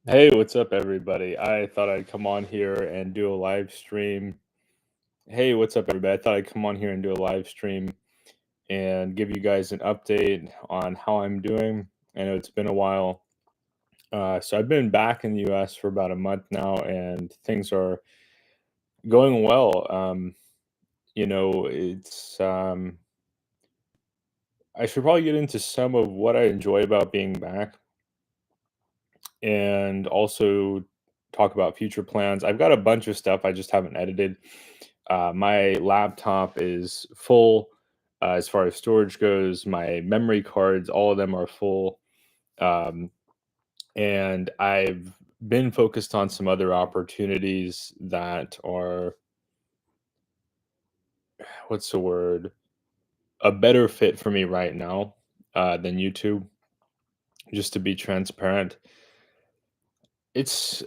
Hey, what's up, everybody? I thought I'd come on here and do a live stream. Hey, what's up, everybody? I thought I'd come on here and do a live stream and give you guys an update on how I'm doing. I know it's been a while. So I've been back in the US for about a month now, and things are going well. I should probably get into some of what I enjoy about being back and also talk about future plans. I've got a bunch of stuff I just haven't edited. My laptop is full as far as storage goes. My memory cards, all of them are full. Um, and I've been focused on some other opportunities that are, what's the word, a better fit for me right now than YouTube, just to be transparent. It's,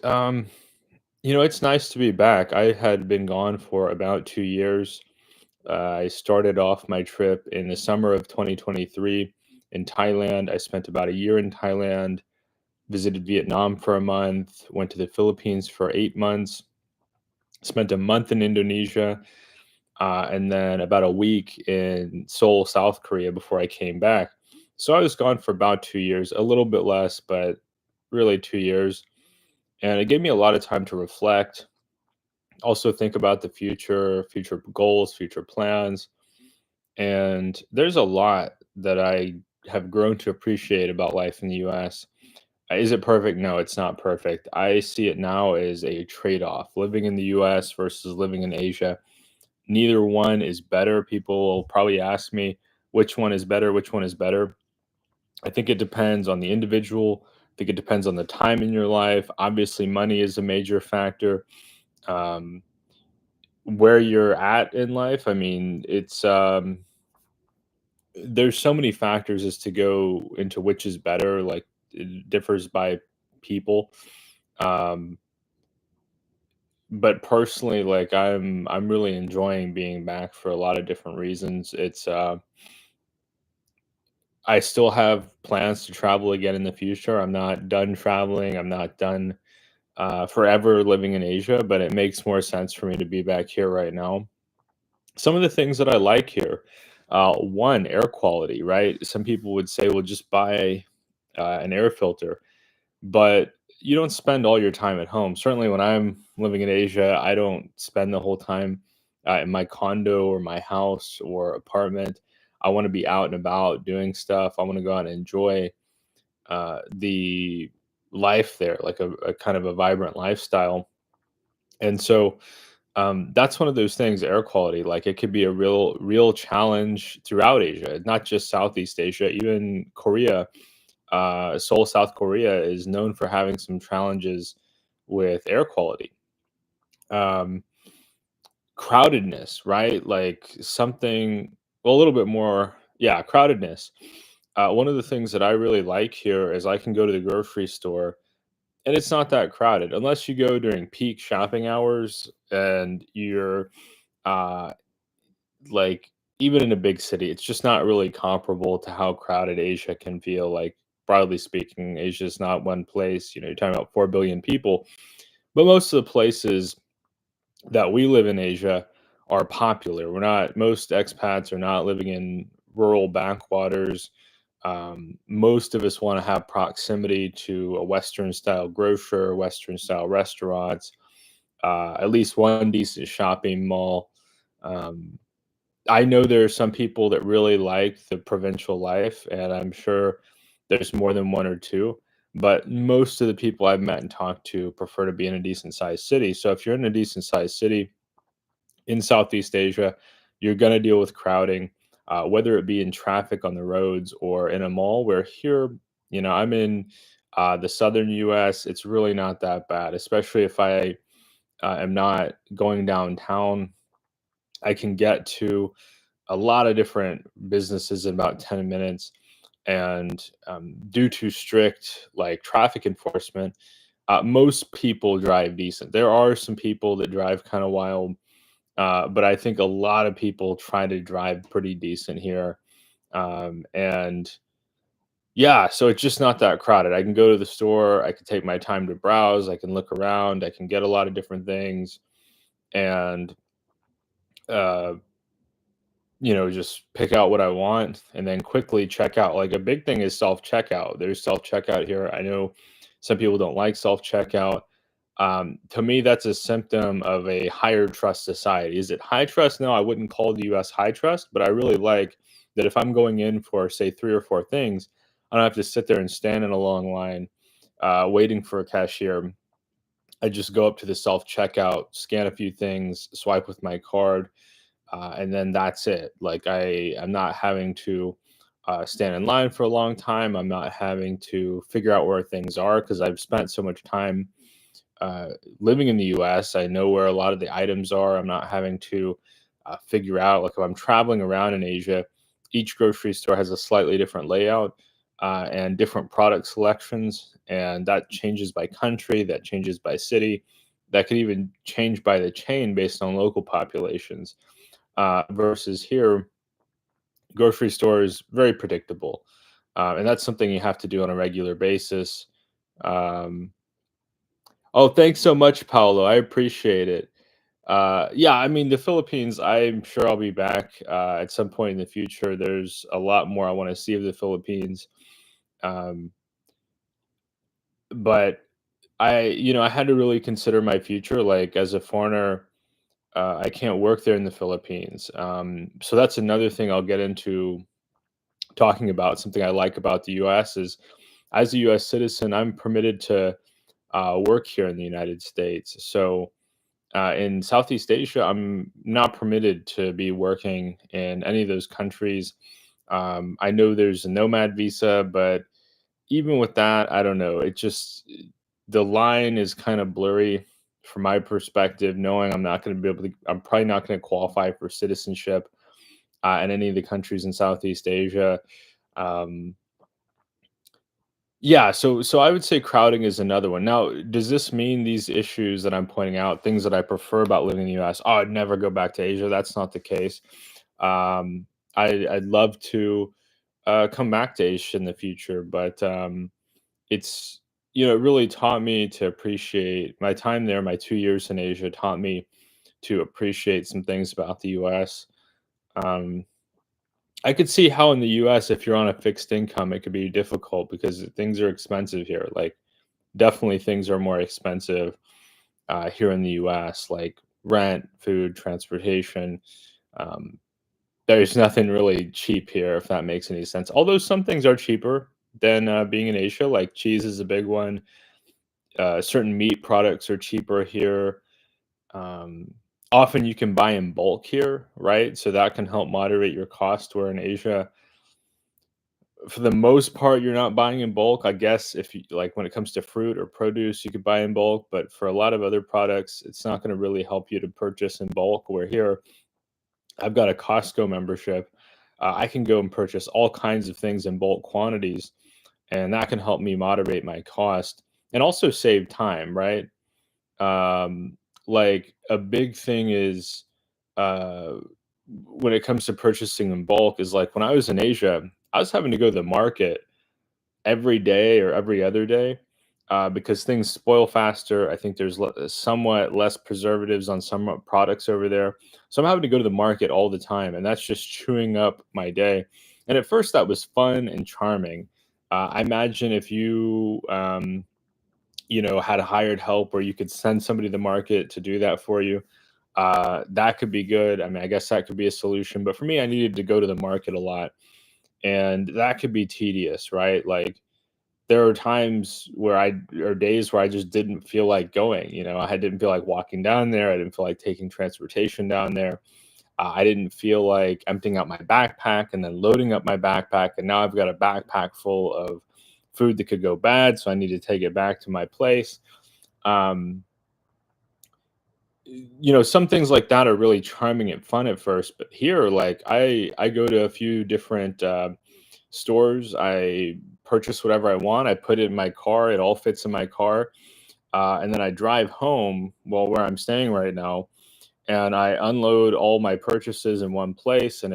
it's nice to be back. I had been gone for about 2 years. I started off my trip in the summer of 2023 in Thailand. I spent about a year in Thailand, visited Vietnam for a month, went to the Philippines for 8 months, spent a month in Indonesia, and then about a week in Seoul, South Korea before I came back. So I was gone for about 2 years, a little bit less, but really 2 years. And it gave me a lot of time to reflect, also think about the future, future goals, future plans. And there's a lot that I have grown to appreciate about life in the US. Is it perfect? No, it's not perfect. I see it now as a trade off, living in the US versus living in Asia. Neither one is better. People will probably ask me which one is better, which one is better. I think it depends on the individual. I think it depends on the time in your life. Obviously, money is a major factor. Um, where you're at in life, I mean, there's so many factors as to go into which is better. Like, it differs by people. Um, but personally, like, I'm really enjoying being back for a lot of different reasons. I still have plans to travel again in the future. I'm not done traveling. I'm not done forever living in Asia, but it makes more sense for me to be back here right now. Some of the things that I like here, one, air quality, right? Some people would say, well, just buy an air filter, but you don't spend all your time at home. Certainly, when I'm living in Asia, I don't spend the whole time in my condo or my house or apartment. I want to be out and about doing stuff. I want to go out and enjoy the life there, like a kind of a vibrant lifestyle. And so that's one of those things, air quality. Like, it could be a real challenge throughout Asia, not just Southeast Asia, even Korea. Seoul, South Korea is known for having some challenges with air quality. Um, Crowdedness, right? Like, something, well, a little bit more, yeah, crowdedness. One of the things that I really like here is I can go to the grocery store and it's not that crowded unless you go during peak shopping hours and you're uh, like, even in a big city, it's just not really comparable to how crowded Asia can feel. Like, broadly speaking, Asia is not one place. You're talking about 4 billion people, but most of the places that we live in Asia are popular. Most expats are not living in rural backwaters. Most of us want to have proximity to a Western style grocer, Western style restaurants, at least one decent shopping mall. Um, I know there are some people that really like the provincial life, and I'm sure there's more than one or two. But most of the people I've met and talked to prefer to be in a decent sized city. So if you're in a decent sized city in Southeast Asia, you're going to deal with crowding, whether it be in traffic on the roads or in a mall. Where here, I'm in the southern US, it's really not that bad, especially if I am not going downtown. I can get to a lot of different businesses in about 10 minutes. And due to strict like traffic enforcement, most people drive decent. There are some people that drive kind of wild, but I think a lot of people try to drive pretty decent here. And Yeah, so it's just not that crowded. I can go to the store, I can take my time to browse, I can look around, I can get a lot of different things, and, uh, just pick out what I want and then quickly check out. Like, a big thing is self-checkout. There's self-checkout here. I know some people don't like self-checkout. To me, that's a symptom of a higher trust society. Is it high trust? No, I wouldn't call the US high trust, but I really like that if I'm going in for, say, 3 or 4 things, I don't have to sit there and stand in a long line, waiting for a cashier. I just go up to the self-checkout, scan a few things, swipe with my card, and then that's it. Like, I'm not having to stand in line for a long time. I'm not having to figure out where things are because I've spent so much time uh, living in the U.S. I know where a lot of the items are. I'm not having to figure out, like, if I'm traveling around in Asia, each grocery store has a slightly different layout and different product selections, and that changes by country, that changes by city, that could even change by the chain based on local populations. Versus here, grocery store is very predictable, and that's something you have to do on a regular basis. Um, oh, thanks so much, Paolo. I appreciate it. Yeah, I mean, the Philippines, I'm sure I'll be back at some point in the future. There's a lot more I want to see of the Philippines. Um, but I had to really consider my future. Like, as a foreigner, I can't work there in the Philippines. So that's another thing I'll get into talking about. Something I like about the US is, as a US citizen, I'm permitted to work here in the United States. So in Southeast Asia, I'm not permitted to be working in any of those countries. I know there's a nomad visa, but even with that, I don't know. The line is kind of blurry from my perspective, knowing I'm probably not going to qualify for citizenship in any of the countries in Southeast Asia. Um, Yeah, so I would say crowding is another one. Now, does this mean these issues that I'm pointing out, things that I prefer about living in the US, oh, I'd never go back to Asia? That's not the case. Um, I'd love to come back to Asia in the future, but it's it really taught me to appreciate my time there. My 2 years in Asia taught me to appreciate some things about the US. Um, I could see how in the US, if you're on a fixed income, it could be difficult because things are expensive here. Like, definitely things are more expensive here in the US, like rent, food, transportation. Um, there's nothing really cheap here, if that makes any sense. Although some things are cheaper than being in Asia, like cheese is a big one. Certain meat products are cheaper here. Um, Often you can buy in bulk here, right? So that can help moderate your cost. Where in Asia, for the most part, you're not buying in bulk. I guess if you like, when it comes to fruit or produce, you could buy in bulk, but for a lot of other products, it's not going to really help you to purchase in bulk. Where here, I've got a Costco membership. I can go and purchase all kinds of things in bulk quantities, and that can help me moderate my cost and also save time, right? Um, like, a big thing is uh, when it comes to purchasing in bulk is, like, when I was in Asia, I was having to go to the market every day or every other day because things spoil faster. I think there's somewhat less preservatives on some products over there. So I'm having to go to the market all the time, and that's just chewing up my day. And at first, that was fun and charming. I imagine if you had hired help where you could send somebody to the market to do that for you. That could be good. I mean, I guess that could be a solution. But for me, I needed to go to the market a lot, and that could be tedious, right? Like, there are times where or days where I just didn't feel like going. I didn't feel like walking down there. I didn't feel like taking transportation down there. I didn't feel like emptying out my backpack and then loading up my backpack. And now I've got a backpack full of food that could go bad. So I need to take it back to my place. Um, some things like that are really charming and fun at first, but here, like, I go to a few different stores. I purchase whatever I want. I put it in my car. It all fits in my car, and then I drive home. Well, where I'm staying right now, and I unload all my purchases in one place, and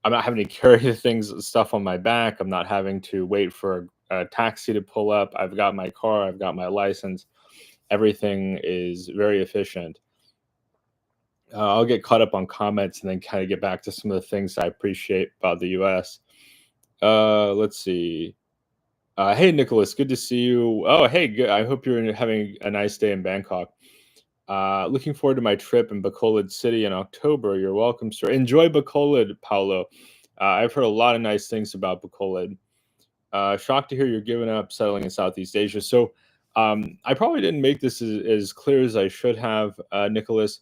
I'm not having to carry the things stuff on my back. I'm not having to wait for a taxi to pull up. I've got my car, I've got my license. Everything is very efficient. I'll get caught up on comments and then kind of get back to some of the things I appreciate about the US. Let's see. Hey, Nicholas, good to see you. Oh, hey, good. I hope you're having a nice day in Bangkok. Looking forward to my trip in Bacolod City in October. You're welcome, sir. Enjoy Bacolod, Paolo. I've heard a lot of nice things about Bacolod. Shocked to hear you're giving up settling in Southeast Asia. So I probably didn't make this as clear as I should have, Nicholas.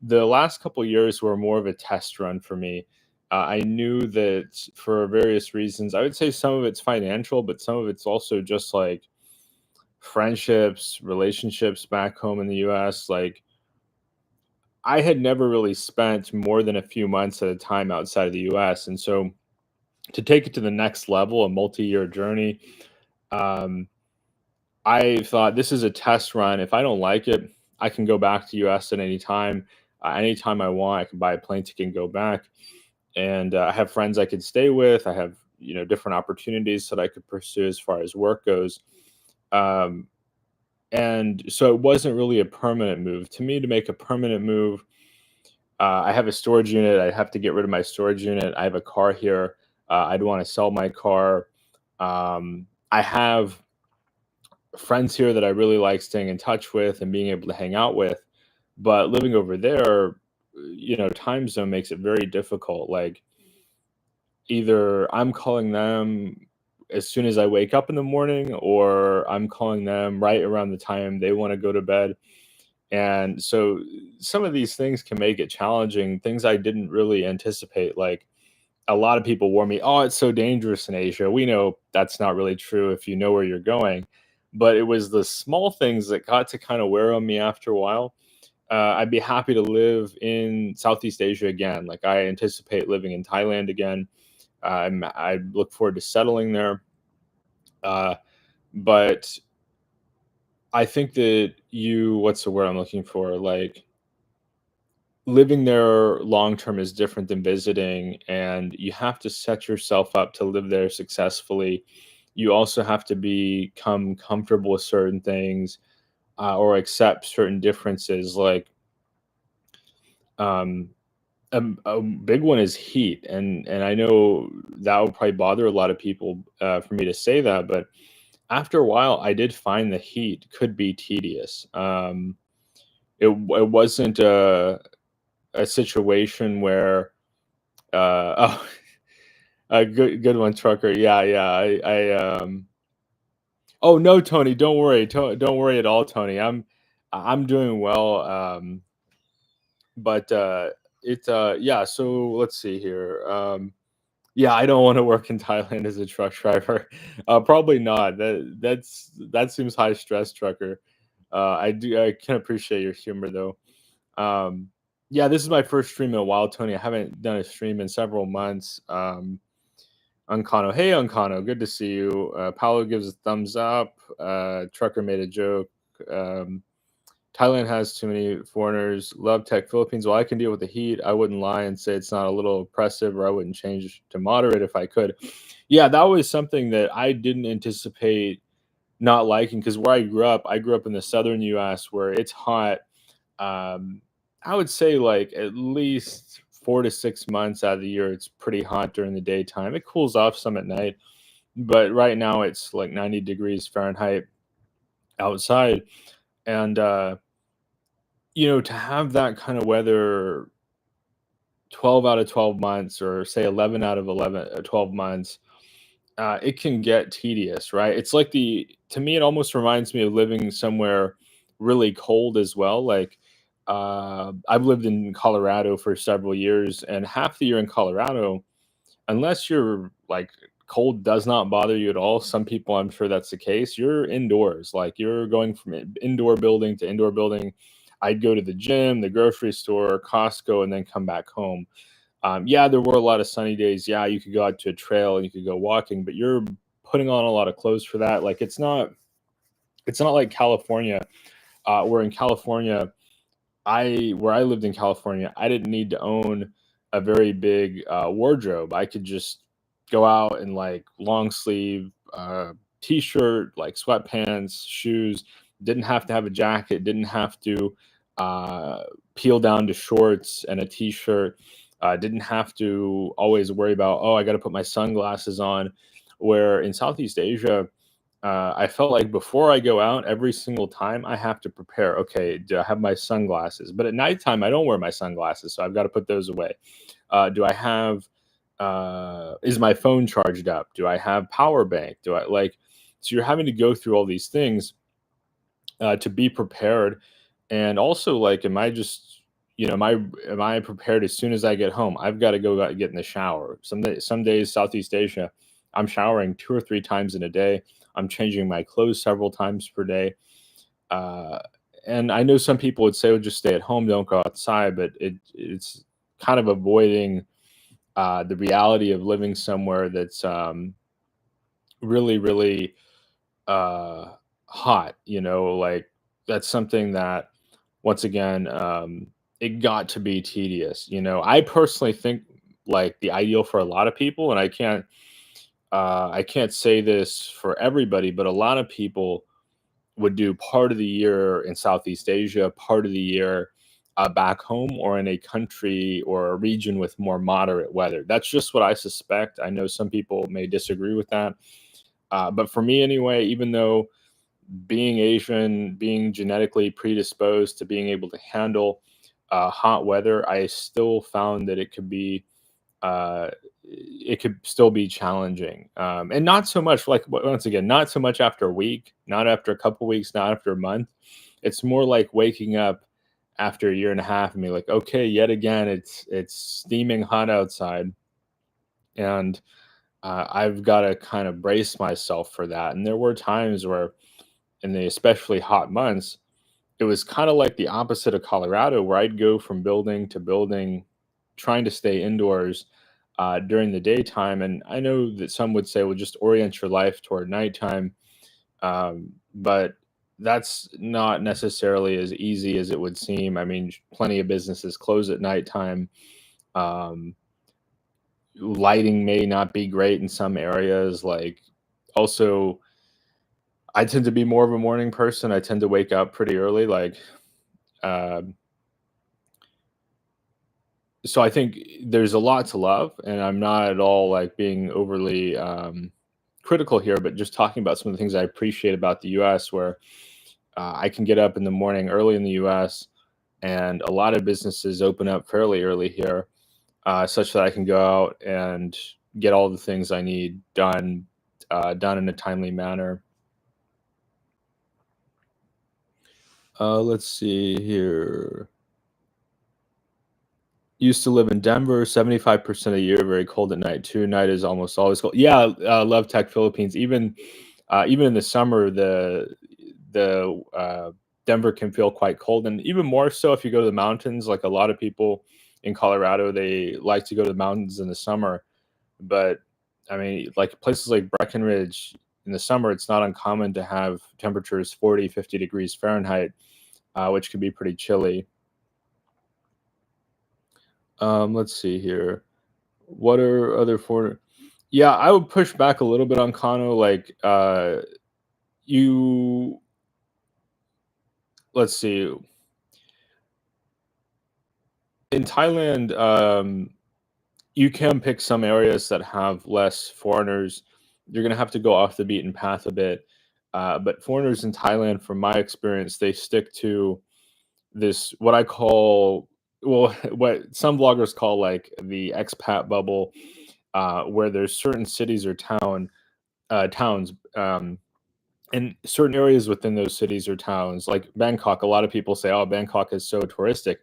The last couple years were more of a test run for me. I knew that for various reasons, I would say some of it's financial, but some of it's also just like friendships, relationships back home in the US. Like I had never really spent more than a few months at a time outside of the US. And so to take it to the next level, a multi-year journey, um, I thought this is a test run. If I don't like it, I can go back to US at any time. Anytime I want, I can buy a plane ticket and go back. And I have friends I could stay with. I have, different opportunities that I could pursue as far as work goes. Um, and so it wasn't really a permanent move. To me, to make a permanent move, I have a storage unit. I have to get rid of my storage unit. I have a car here. I'd want to sell my car. I have friends here that I really like staying in touch with and being able to hang out with. But living over there, time zone makes it very difficult. Like either I'm calling them as soon as I wake up in the morning, or I'm calling them right around the time they want to go to bed. And so some of these things can make it challenging, things I didn't really anticipate. Like a lot of people warn me, oh, it's so dangerous in Asia. We know that's not really true if you know where you're going. But it was the small things that got to kind of wear on me after a while. I'd be happy to live in Southeast Asia again. Like I anticipate living in Thailand again. I look forward to settling there. Uh, but I think that what's the word I'm looking for? Like living there long term is different than visiting, and you have to set yourself up to live there successfully. You also have to become comfortable with certain things, or accept certain differences. Like um, a big one is heat, and I know that would probably bother a lot of people for me to say that, but after a while, I did find the heat could be tedious. It wasn't a situation where oh, a good one, trucker. Yeah, yeah. Oh no, Tony, don't worry. Don't worry at all, Tony. I'm doing well. But it's yeah. So let's see here. Yeah, I don't want to work in Thailand as a truck driver. Probably not. That seems high stress, trucker. I can appreciate your humor though. Um, yeah, this is my first stream in a while, Tony. I haven't done a stream in several months. Uncano, hey Uncano, good to see you. Paolo gives a thumbs up. Trucker made a joke. Um, Thailand has too many foreigners. Love tech Philippines. Well, I can deal with the heat. I wouldn't lie and say it's not a little oppressive, or I wouldn't change to moderate if I could. Yeah, that was something that I didn't anticipate not liking, because where I grew up in the southern US where it's hot. um, I would say like at least 4 to 6 months out of the year, it's pretty hot during the daytime. It cools off some at night, but right now it's like 90 degrees Fahrenheit outside. And, to have that kind of weather 12 out of 12 months, or say 11 out of 12 months, it can get tedious, right? It's like to me, it almost reminds me of living somewhere really cold as well. Like, I've lived in Colorado for several years, and half the year in Colorado, unless you're like cold does not bother you at all. Some people, I'm sure that's the case. You're indoors, like you're going from indoor building to indoor building. I'd go to the gym, the grocery store, Costco, and then come back home. Yeah, there were a lot of sunny days. Yeah, you could go out to a trail and you could go walking, but you're putting on a lot of clothes for that. Like it's not like California, where in California, I where I lived in California, I didn't need to own a very big wardrobe. I could just go out in like long sleeve t-shirt, like sweatpants, shoes. Didn't have to have a jacket. Didn't have to uh, peel down to shorts and a t-shirt. Didn't have to always worry about, oh, I got to put my sunglasses on. Where in Southeast Asia, I felt like before I go out, every single time I have to prepare. Okay, do I have my sunglasses? But at nighttime, I don't wear my sunglasses, so I've got to put those away. Do I have? Is my phone charged up? Do I have power bank? Do I like? So you're having to go through all these things to be prepared, and also like, am I just am I prepared as soon as I get home? I've got to go out and get in the shower. Some days, Southeast Asia, I'm showering 2 or 3 times in a day. I'm changing my clothes several times per day. Uh, and I know some people would say, "Well, just stay at home, don't go outside," but it's kind of avoiding the reality of living somewhere that's really, really uh, hot. Like that's something that once again, it got to be tedious. I personally think like the ideal for a lot of people, and I can't say this for everybody, but a lot of people would do part of the year in Southeast Asia, part of the year back home, or in a country or a region with more moderate weather. That's just what I suspect. I know some people may disagree with that. But for me, anyway, even though being Asian, being genetically predisposed to being able to handle hot weather, I still found that it could still be challenging, and not so much like once again, not so much after a week, not after a couple weeks, not after a month. It's more like waking up after a year and a half and be like, okay, yet again, it's steaming hot outside, and I've got to kind of brace myself for that. And there were times where, in the especially hot months, it was kind of like the opposite of Colorado, where I'd go from building to building, trying to stay indoors during the daytime. And I know that some would say, well, just orient your life toward nighttime. But that's not necessarily as easy as it would seem. I mean, plenty of businesses close at nighttime. Um, Lighting may not be great in some areas. Like, also, I tend to be more of a morning person. I tend to wake up pretty early. Like, uh, so I think there's a lot to love, and I'm not at all like being overly critical here, but just talking about some of the things I appreciate about the U.S., where I can get up in the morning early in the U.S., and a lot of businesses open up fairly early here, such that I can go out and get all the things I need done in a timely manner. Let's see here. Used to live in Denver, 75% of the year, very cold at night too. Night is almost always cold. Yeah, love Tech Philippines. Even in the summer, the Denver can feel quite cold, and even more so if you go to the mountains. Like a lot of people in Colorado, they like to go to the mountains in the summer. But I mean, like places like Breckenridge in the summer, it's not uncommon to have temperatures 40, 50 degrees Fahrenheit, which can be pretty chilly. Let's see here. What are other foreign? Yeah, I would push back a little bit on Kano. Like, you let's see. In Thailand, you can pick some areas that have less foreigners. You're gonna have to go off the beaten path a bit. But foreigners in Thailand, from my experience, they stick to this what I call, well, what some bloggers call like the expat bubble, where there's certain cities or towns, and certain areas within those cities or towns, like Bangkok. A lot of people say, "Oh, Bangkok is so touristic."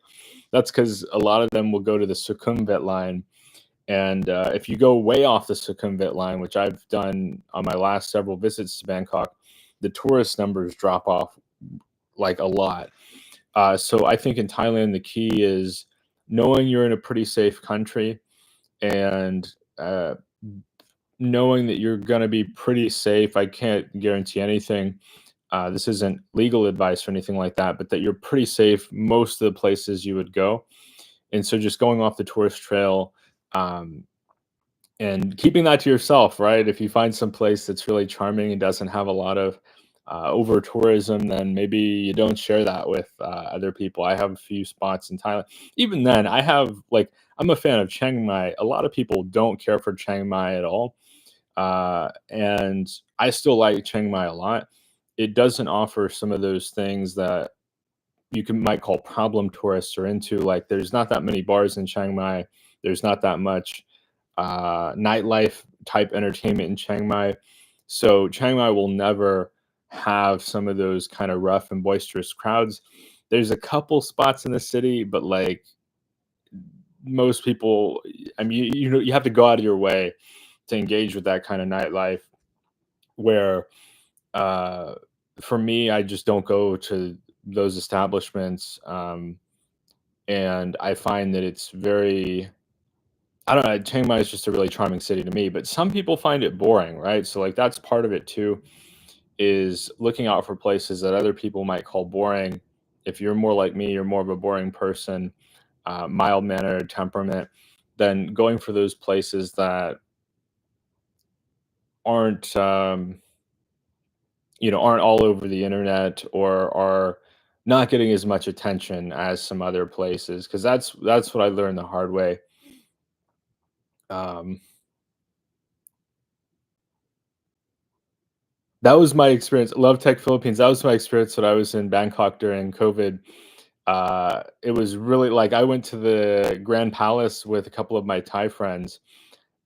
That's because a lot of them will go to the Sukhumvit line, and if you go way off the Sukhumvit line, which I've done on my last several visits to Bangkok, the tourist numbers drop off like a lot. So I think in Thailand, the key is knowing you're in a pretty safe country, and knowing that you're going to be pretty safe. I can't guarantee anything. This isn't legal advice or anything like that, but that you're pretty safe most of the places you would go. And so just going off the tourist trail, um, and keeping that to yourself, right? If you find some place that's really charming and doesn't have a lot of over tourism, then maybe you don't share that with other people. I have a few spots in Thailand. Even then, I have like I'm a fan of Chiang Mai. A lot of people don't care for Chiang Mai at all, and I still like Chiang Mai a lot. It doesn't offer some of those things that you can might call problem tourists are into. Like, there's not that many bars in Chiang Mai. There's not that much nightlife type entertainment in Chiang Mai. So Chiang Mai will never have some of those kind of rough and boisterous crowds. There's a couple spots in the city, but like most people, I mean, you know, you have to go out of your way to engage with that kind of nightlife. Where uh, for me, I just don't go to those establishments. And I find that it's very I don't know, Chiang Mai is just a really charming city to me, but some people find it boring, right? So, like, that's part of it too, is looking out for places that other people might call boring. If you're more like me, you're more of a boring person, mild-mannered temperament, then going for those places that aren't, aren't all over the internet or are not getting as much attention as some other places. Because that's what I learned the hard way. Um That was my experience. Love Tech Philippines. That was my experience when I was in Bangkok during COVID. It was really like I went to the Grand Palace with a couple of my Thai friends,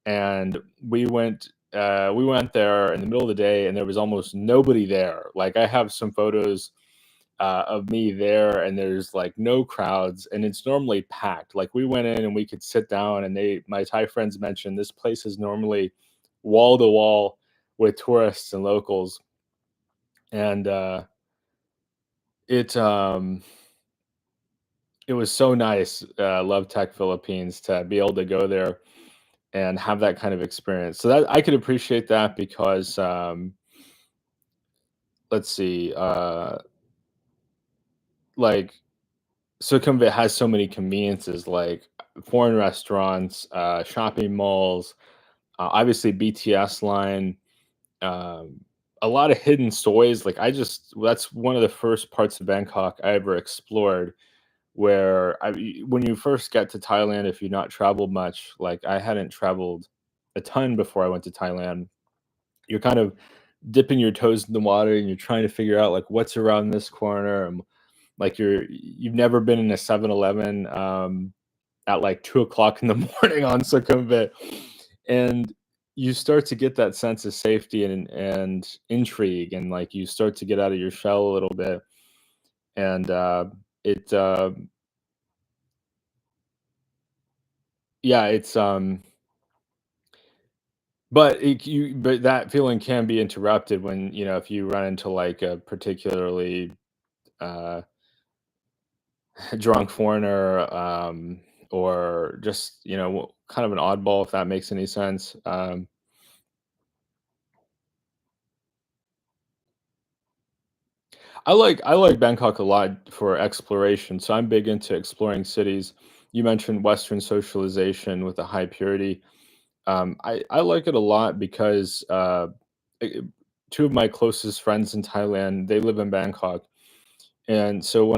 and we went there in the middle of the day, and there was almost nobody there. Like, I have some photos of me there, and there's like no crowds, and it's normally packed. Like, we went in and we could sit down, and my Thai friends mentioned this place is normally wall to wall with tourists and locals. And it it was so nice, Love Tech Philippines, to be able to go there and have that kind of experience. So that I could appreciate that because let's see, like Sukhumvit has so many conveniences, like foreign restaurants, shopping malls, obviously BTS line, um, a lot of hidden soys. Like, that's one of the first parts of Bangkok I ever explored. Where when you first get to Thailand, if you've not traveled much, like I hadn't traveled a ton before I went to Thailand, you're kind of dipping your toes in the water and you're trying to figure out like what's around this corner. And like you've never been in a 7-Eleven at like 2 o'clock in the morning on Sukhumvit. And you start to get that sense of safety and intrigue, and like you start to get out of your shell a little bit. And it yeah, it's but that feeling can be interrupted when, if you run into, like, a particularly, uh, drunk foreigner, or just, kind of an oddball, if that makes any sense. I like Bangkok a lot for exploration, so I'm big into exploring cities. You mentioned Western socialization with a high purity. I like it a lot because, eh, 2 of my closest friends in Thailand, they live in Bangkok. And so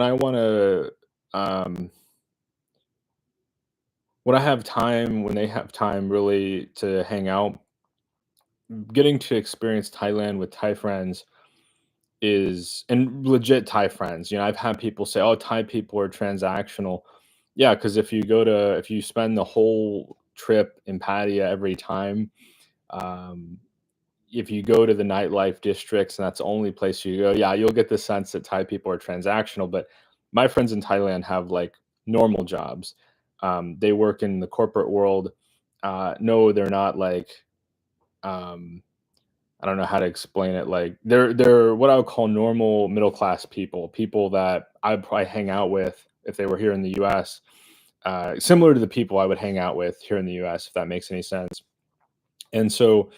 um, when they have time really to hang out, getting to experience Thailand with Thai friends is and legit Thai friends. I've had people say, "Oh, Thai people are transactional." Yeah, because if you spend the whole trip in Pattaya every time, um, if you go to the nightlife districts and that's the only place you go, yeah, you'll get the sense that Thai people are transactional. But my friends in Thailand have like normal jobs. They work in the corporate world. No, they're not like um, I don't know how to explain it. Like they're what I would call normal middle class people, people that I'd probably hang out with if they were here in the U.S. Similar to the people I would hang out with here in the U.S. If that makes any sense. And so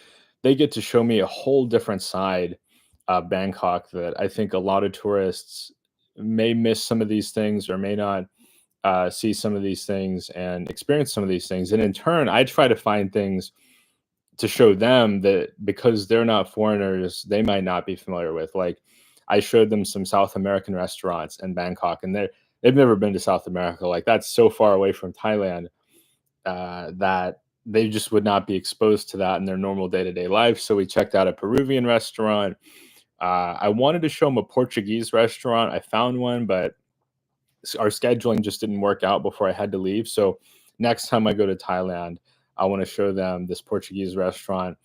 they get to show me a whole different side of Bangkok that I think a lot of tourists may miss some of these things or may not. see some of these things and experience some of these things. And in turn, I try to find things to show them that because they're not foreigners, they might not be familiar with. Like I showed them some South American restaurants in Bangkok, and they've never been to South America. Like that's so far away from Thailand that they just would not be exposed to that in their normal day to day life. So we checked out a Peruvian restaurant. I wanted to show them a Portuguese restaurant. I found one, but our scheduling just didn't work out before I had to leave. So next time I go to Thailand, I want to show them this Portuguese restaurant.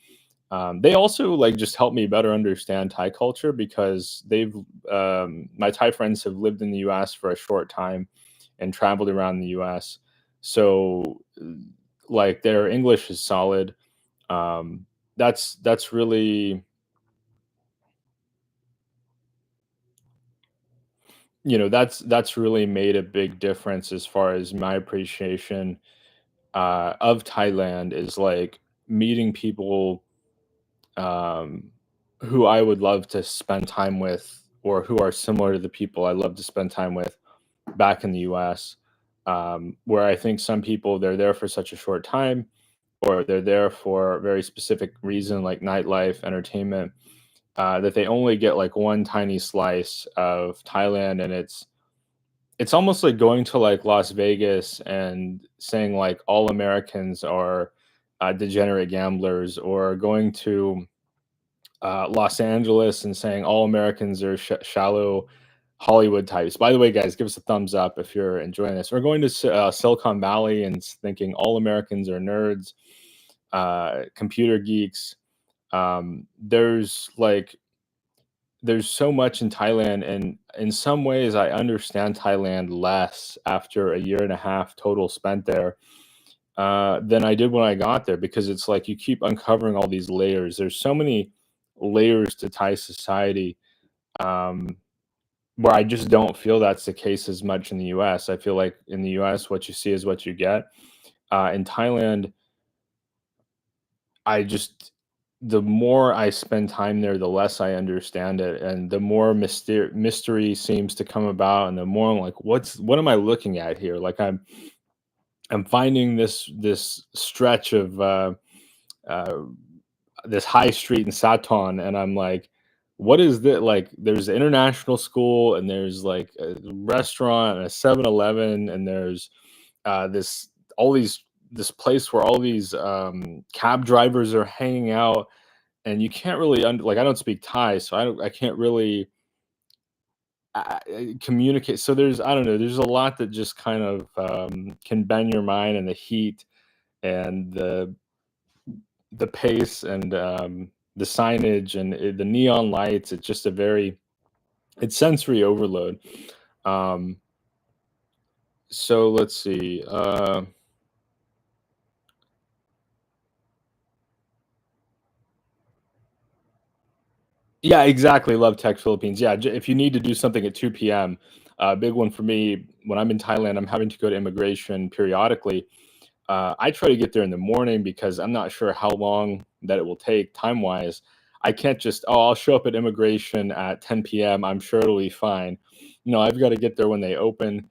They also like just help me better understand Thai culture because my Thai friends have lived in the U.S. for a short time and traveled around the U.S. So like their English is solid. That's really, that's really made a big difference as far as my appreciation of Thailand is like meeting people um, who I would love to spend time with, or who are similar to the people I love to spend time with back in the US. Where I think some people they're there for such a short time, or they're there for a very specific reason, like nightlife, entertainment, that they only get like one tiny slice of Thailand, and it's almost like going to like Las Vegas and saying like all Americans are degenerate gamblers, or going to Los Angeles and saying all Americans are shallow Hollywood types. By the way, guys, give us a thumbs up if you're enjoying this. We're going to Silicon Valley and thinking all Americans are nerds, computer geeks. There's so much in Thailand, and in some ways, I understand Thailand less after a year and a half total spent there than I did when I got there, because it's like you keep uncovering all these layers. There's so many layers to Thai society, um, where I just don't feel that's the case as much in the US. I feel like in the US, what you see is what you get. In Thailand, I just the more I spend time there, the less I understand it, and the more mystery seems to come about, and the more I'm like, what am I looking at here? Like I'm finding this stretch of uh, this high street in Saton, and I'm like, what is that? Like, there's an international school, and there's like a restaurant and a 7-Eleven, and there's this all these this place where all these cab drivers are hanging out, and you can't really like I don't speak Thai, so I can't really communicate. So there's I don't know. There's a lot that just kind of can bend your mind, and the heat and the pace and the signage and the neon lights. It's just it's sensory overload. Um, so let's see. Yeah, exactly. Love Tech Philippines. Yeah, if you need to do something at 2 p.m., big one for me when I'm in Thailand, I'm having to go to immigration periodically. I try to get there in the morning because I'm not sure how long that it will take time wise. I can't just, oh, I'll show up at immigration at 10 p.m. I'm sure it'll be fine. I've got to get there when they open,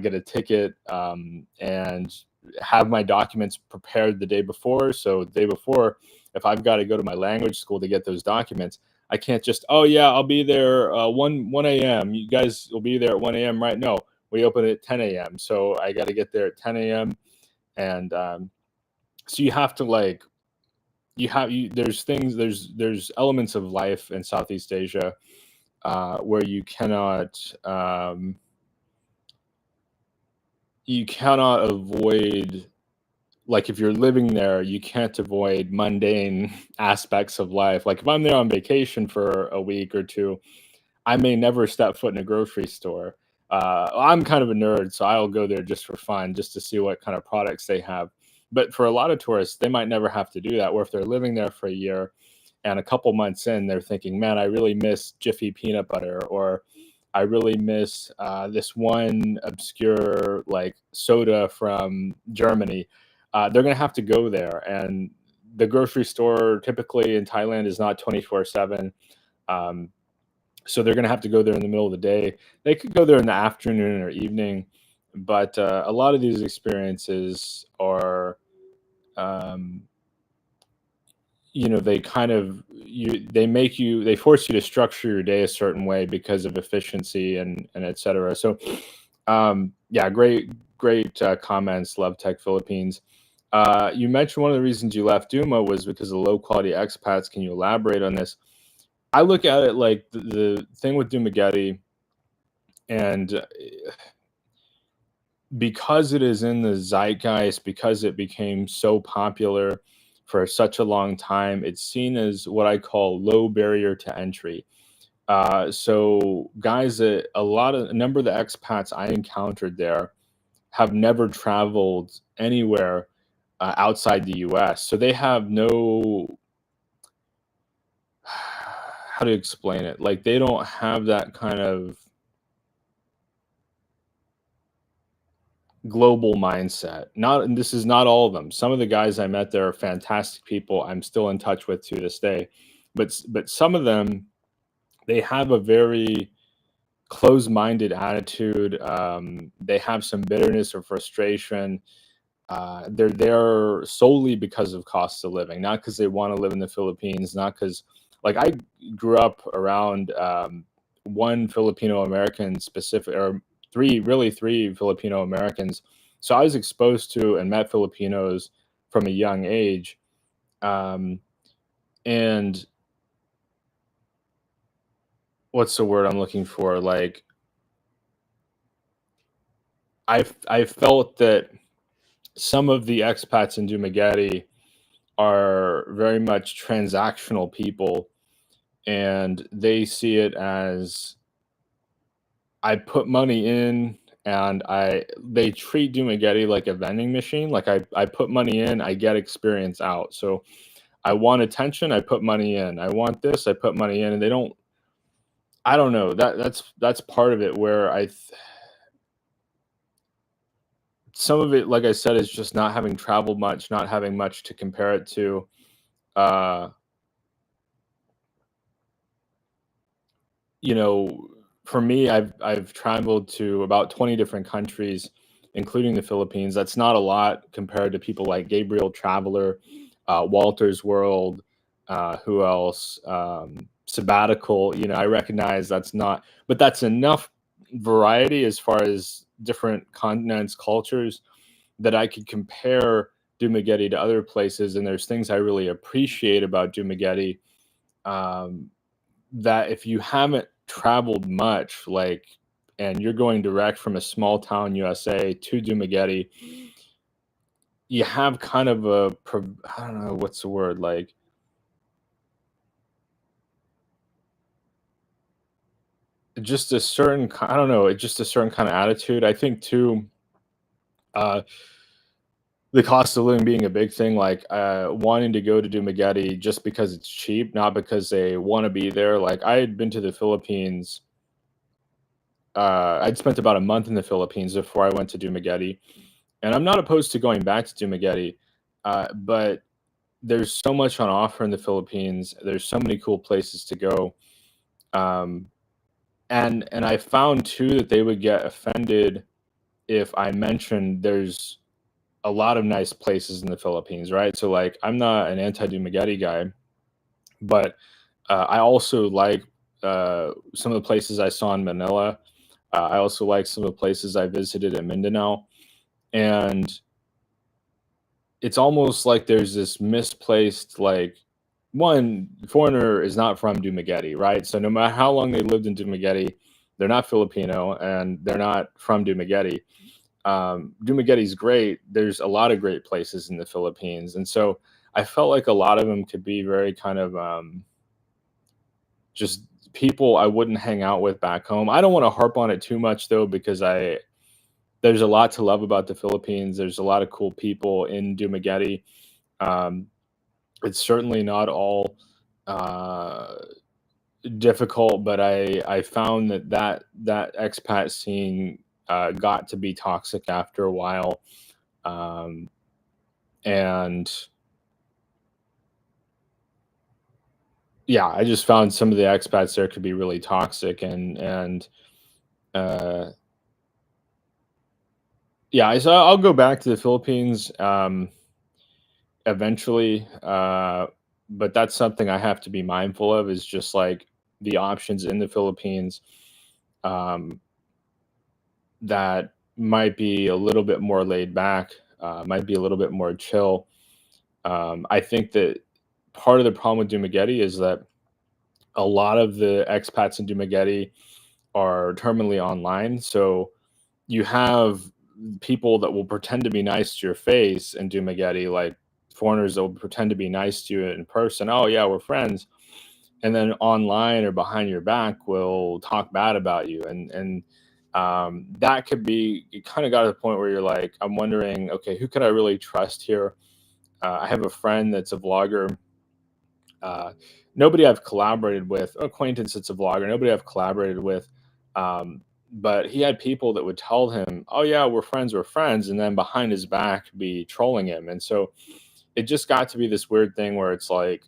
get a ticket, and have my documents prepared the day before. So the day before, if I've got to go to my language school to get those documents, I can't just, oh yeah, I'll be there 1 a.m. You guys will be there at 1 a.m. Right? No, we open at 10 a.m. So I got to get there at 10 a.m. And so you have to like there's things there's elements of life in Southeast Asia where you cannot avoid, like if you're living there you can't avoid mundane aspects of life. Like if I'm there on vacation for a week or two, I may never step foot in a grocery store. I'm kind of a nerd, so I'll go there just for fun, just to see what kind of products they have. But for a lot of tourists, they might never have to do that. Or if they're living there for a year and a couple months in, they're thinking, man, I really miss Jiffy peanut butter, or I really miss this one obscure like soda from Germany. They're going to have to go there. And the grocery store typically in Thailand is not 24/7. Um, so they're going to have to go there in the middle of the day. They could go there in the afternoon or evening. But a lot of these experiences are, um, they kind of they force you to structure your day a certain way because of efficiency and et cetera. So, yeah, great comments. Love Tech Philippines. You mentioned one of the reasons you left Duma was because of low quality expats. Can you elaborate on this? I look at it like the thing with Dumageddon, and because it is in the zeitgeist, because it became so popular for such a long time, it's seen as what I call low barrier to entry. So guys, that a number of the expats I encountered there have never traveled anywhere outside the U.S. So they have no how to explain it. Like they don't have that kind of global mindset. Not and this is not all of them. Some of the guys I met there are fantastic people I'm still in touch with to this day. But some of them, they have a very closed-minded attitude. They have some bitterness or frustration. They're there solely because of cost of living, not because they want to live in the Philippines, not because, like, I grew up around one Filipino American specific, or three Filipino Americans. So I was exposed to and met Filipinos from a young age. Um, and what's the word I'm looking for? Like, I felt that some of the expats in Dumaguete are very much transactional people, and they see it as I put money in and they treat Dumaguete like a vending machine. Like I put money in, I get experience out. So I want attention, I put money in. I want this, I put money in, and they don't. I don't know. That's part of it where some of it, like I said, is just not having traveled much, not having much to compare it to. Uh, you know, for me, I've traveled to about 20 different countries, including the Philippines. That's not a lot compared to people like Gabriel Traveler, Walter's World, who else? Sabbatical. I recognize that's not, but that's enough variety as far as different continents, cultures, that I could compare Dumaguete to other places. And there's things I really appreciate about Dumaguete, um, that if you haven't traveled much, like, and you're going direct from a small town USA to Dumaguete, you have kind of I don't know what's the word, like just a certain I don't know, it's just a certain kind of attitude. I think too, uh, the cost of living being a big thing, like wanting to go to Dumaguete just because it's cheap, not because they want to be there. Like I had been to the Philippines. I'd spent about a month in the Philippines before I went to Dumaguete, and I'm not opposed to going back to Dumaguete, but there's so much on offer in the Philippines. There's so many cool places to go, um, and I found too that they would get offended if I mentioned there's a lot of nice places in the Philippines, right? So like, I'm not an anti-Dumaguete guy, but I also like some of the places I saw in Manila. I also like some of the places I visited in Mindanao, and it's almost like there's this misplaced, like, one foreigner is not from Dumaguete, right? So no matter how long they lived in Dumaguete, they're not Filipino and they're not from Dumaguete. Dumaguete's great. There's a lot of great places in the Philippines, and so I felt like a lot of them could be very kind of just people I wouldn't hang out with back home. I don't want to harp on it too much though, because I there's a lot to love about the Philippines. There's a lot of cool people in Dumaguete. Um, it's certainly not all uh, difficult, but I found that expat scene got to be toxic after a while, um, and yeah, I just found some of the expats there could be really toxic, and uh, Yeah, so I'll go back to the Philippines eventually, but that's something I have to be mindful of. Is just like the options in the Philippines um, that might be a little bit more laid back, might be a little bit more chill. I think that part of the problem with Dumaguete is that a lot of the expats in Dumaguete are terminally online. So you have people that will pretend to be nice to your face and do Maggette, like foreigners that will pretend to be nice to you in person. Oh yeah, we're friends, and then online or behind your back will talk bad about you, and that could be. You kind of got to the point where you're like, I'm wondering, okay, who could I really trust here? I have a friend that's a vlogger. uh, Nobody I've collaborated with, acquaintance that's a vlogger, nobody I've collaborated with. But he had people that would tell him, "Oh yeah, we're friends," and then behind his back be trolling him. And so it just got to be this weird thing where it's like,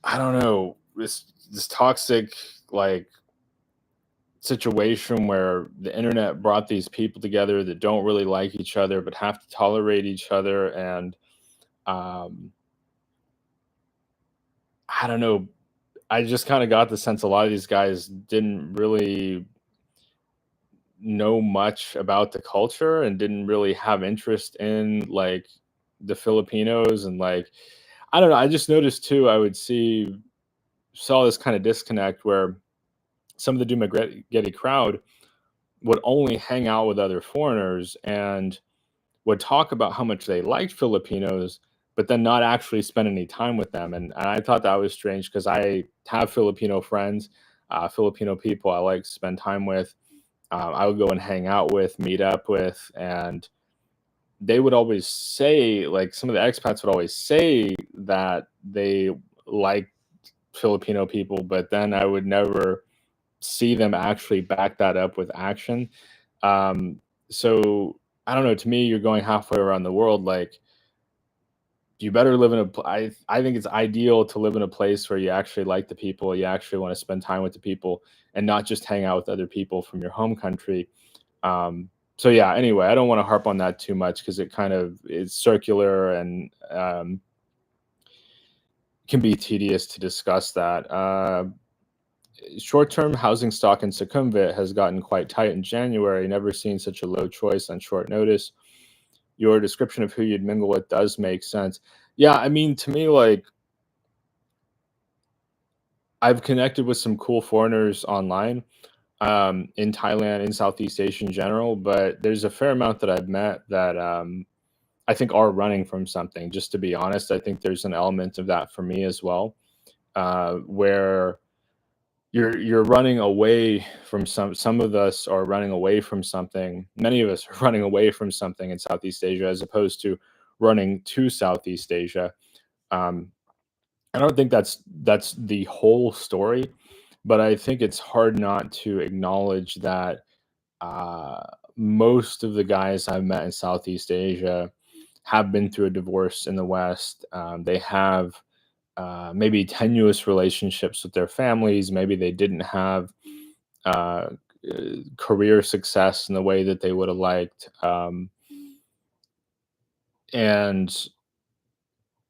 I don't know, this toxic like situation where the internet brought these people together that don't really like each other but have to tolerate each other. And um, I don't know, I just kind of got the sense a lot of these guys didn't really know much about the culture and didn't really have interest in like the Filipinos. And like, I don't know, I just noticed too, I would see saw this kind of disconnect where some of the Dumaguete crowd would only hang out with other foreigners and would talk about how much they liked Filipinos, but then not actually spend any time with them. And I thought that was strange because I have Filipino friends, Filipino people I like to spend time with. I would go and hang out with, meet up with, and they would always say, like some of the expats would always say that they like Filipino people, but then I would never see them actually back that up with action. Um, so I don't know. To me, you're going halfway around the world. Like you better live in I think it's ideal to live in a place where you actually like the people, you actually want to spend time with the people, and not just hang out with other people from your home country. So yeah, anyway, I don't want to harp on that too much because it kind of is circular and can be tedious to discuss that. Short-term housing stock in Sukhumvit has gotten quite tight in January. Never seen such a low choice on short notice. Your description of who you'd mingle with does make sense. Yeah, I mean, to me, like I've connected with some cool foreigners online, in Thailand, in Southeast Asia in general, but there's a fair amount that I've met that I think are running from something. Just to be honest, I think there's an element of that for me as well, where you're running away from some of us are running away from something. Many of us are running away from something in Southeast Asia as opposed to running to Southeast Asia. Um, I don't think that's the whole story, but I think it's hard not to acknowledge that uh, most of the guys I've met in Southeast Asia have been through a divorce in the West. They have maybe tenuous relationships with their families. Maybe they didn't have uh, career success in the way that they would have liked. And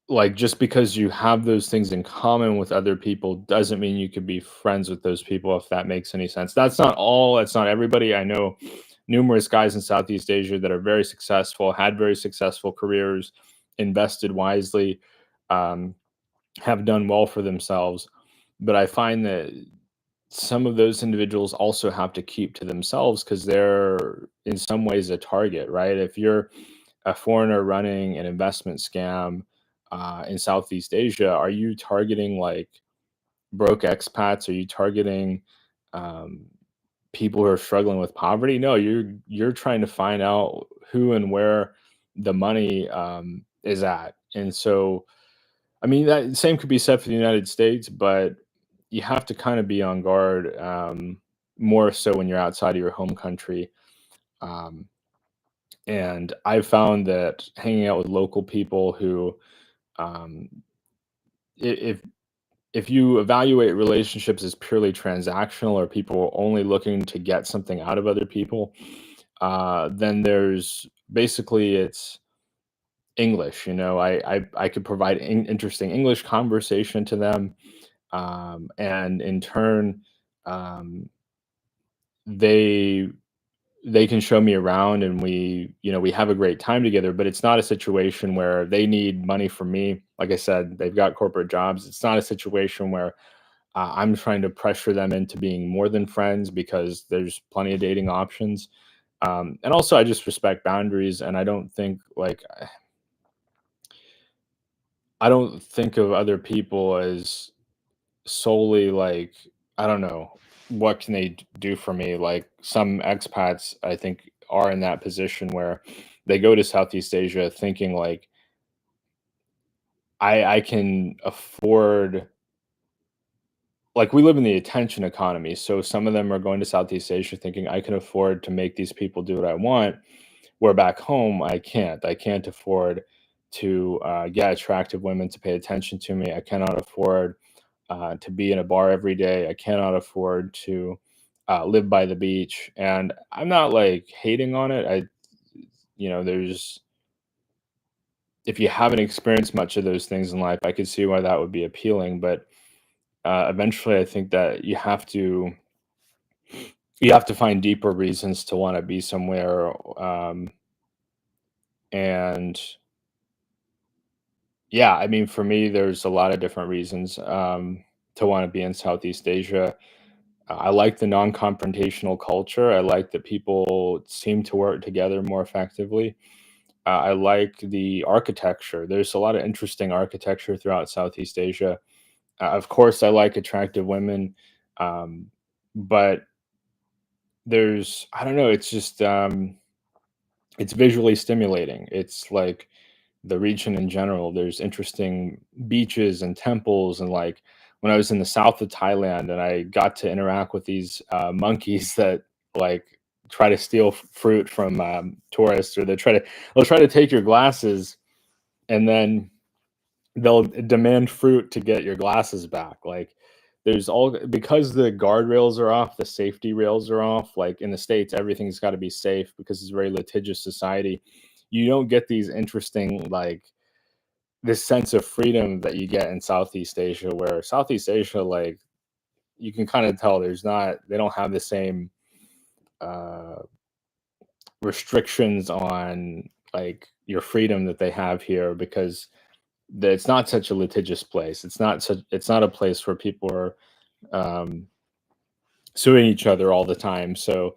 like just because you have those things in common with other people doesn't mean you could be friends with those people, if that makes any sense. That's not all, that's not everybody. I know numerous guys in Southeast Asia that are very successful, had very successful careers, invested wisely, um, have done well for themselves. But I find that some of those individuals also have to keep to themselves because they're in some ways a target, right? If you're a foreigner running an investment scam in Southeast Asia, are you targeting like broke expats? Are you targeting um, people who are struggling with poverty? No, you're trying to find out who and where the money is at. And so, I mean, that same could be said for the United States, but you have to kind of be on guard more so when you're outside of your home country. Um, and I've found that hanging out with local people who, um, if if you evaluate relationships as purely transactional or people only looking to get something out of other people, Then there's basically it's English. I could provide interesting English conversation to them, and in turn, um, they they can show me around, and we have a great time together. But it's not a situation where they need money from me. Like I said, they've got corporate jobs. It's not a situation where I'm trying to pressure them into being more than friends, because there's plenty of dating options. And also, I just respect boundaries, and I don't think of other people as solely like, I don't know, what can they do for me? Like some expats, I think, are in that position where they go to Southeast Asia thinking like, I can afford, like, we live in the attention economy. So some of them are going to Southeast Asia thinking I can afford to make these people do what I want, where back home I can't. I can't afford to get attractive women to pay attention to me. I cannot afford to be in a bar every day. I cannot afford to live by the beach. And I'm not like hating on it. There's, if you haven't experienced much of those things in life, I could see why that would be appealing. But eventually, I think that you have to find deeper reasons to want to be somewhere. And yeah, I mean, for me, there's a lot of different reasons to want to be in Southeast Asia. I like the non-confrontational culture. I like that people seem to work together more effectively. I like the architecture. There's a lot of interesting architecture throughout Southeast Asia. Of course, I like attractive women, um, but I don't know, it's visually stimulating. It's like the region in general. There's interesting beaches and temples, and like when I was in the south of Thailand and I got to interact with these monkeys that like try to steal fruit from tourists, or they'll try to take your glasses, and then they'll demand fruit to get your glasses back. Like there's all, because the guardrails are off, the safety rails are off. Like in the States, everything's got to be safe because it's a very litigious society. You don't get these interesting, like, this sense of freedom that you get in Southeast Asia, where Southeast Asia, like, you can kind of tell they don't have the same uh, restrictions on like your freedom that they have here, because it's not such a litigious place. It's not a place where people are um, suing each other all the time. So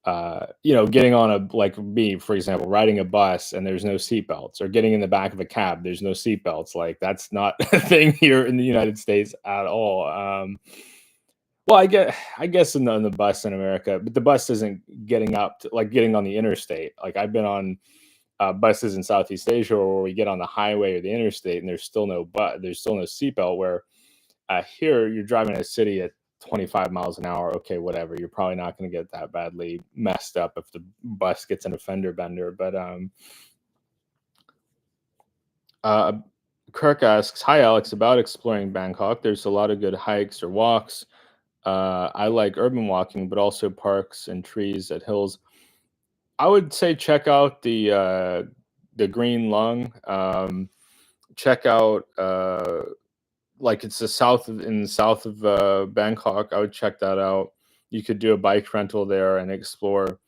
getting on a, like me, for example, riding a bus and there's no seatbelts, or getting in the back of a cab, there's no seatbelts. Like that's not a thing here in the United States at all. Well, I guess in the bus in America, but the bus isn't getting up to, like, getting on the interstate. Like I've been on buses in Southeast Asia where we get on the highway or the interstate and there's still no seatbelt. Where here you're driving in a city at 25 miles an hour. Okay, whatever. You're probably not going to get that badly messed up if the bus gets in a fender bender. But uh, Kirk asks, "Hi Alex, about exploring Bangkok. There's a lot of good hikes or walks. I like urban walking, but also parks and trees at hills. I would say check out the Green Lung. Check out like it's in the south of Bangkok. I would check that out. You could do a bike rental there and explore.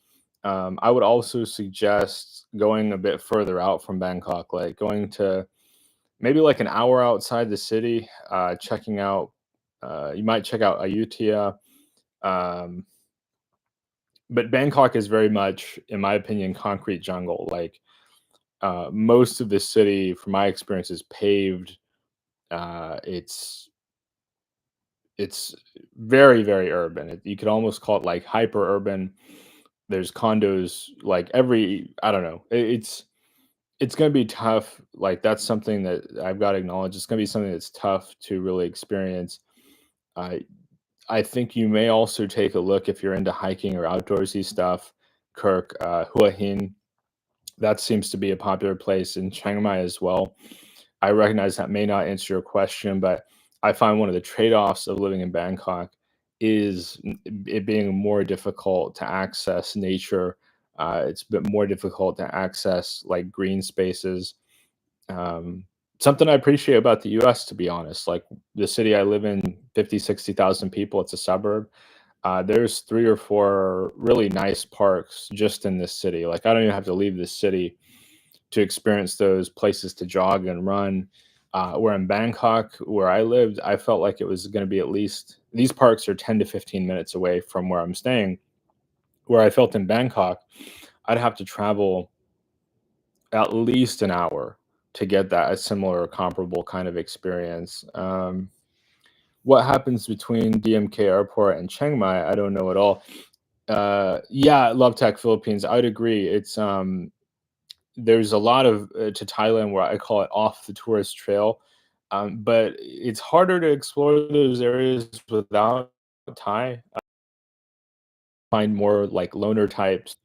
I would also suggest going a bit further out from Bangkok, like going to maybe like an hour outside the city. Checking out, you might check out Ayutthaya. Um, but Bangkok is very much, in my opinion, concrete jungle. Like most of the city, from my experience, is paved. It's very, very urban. You could almost call it like hyper urban. There's condos like I don't know. It's gonna be tough. Like that's something that I've got to acknowledge. It's gonna be something that's tough to really experience. I I think you may also take a look, if you're into hiking or outdoorsy stuff. Kirk, Hua Hin, that seems to be a popular place in Chiang Mai as well. I recognize that may not answer your question, but I find one of the trade-offs of living in Bangkok is it being more difficult to access nature It's a bit more difficult to access like green spaces. Um, Something I appreciate about the US, to be honest, like the city I live in, 50, 60,000 people, it's a suburb. There's 3 or 4 really nice parks just in this city. Like I don't even have to leave this city to experience those places to jog and run. Where in Bangkok, where I lived, I felt like it was going to be at least these parks are 10 to 15 minutes away from where I'm staying. Where I felt in Bangkok, I'd have to travel at least an hour to get that a similar comparable kind of experience. What happens between DMK Airport and Chiang Mai, I don't know at all. Yeah, Love Tech Philippines, I'd agree. There's a lot of to Thailand where I call it off the tourist trail, but it's harder to explore those areas without Thai. Find more like loner types.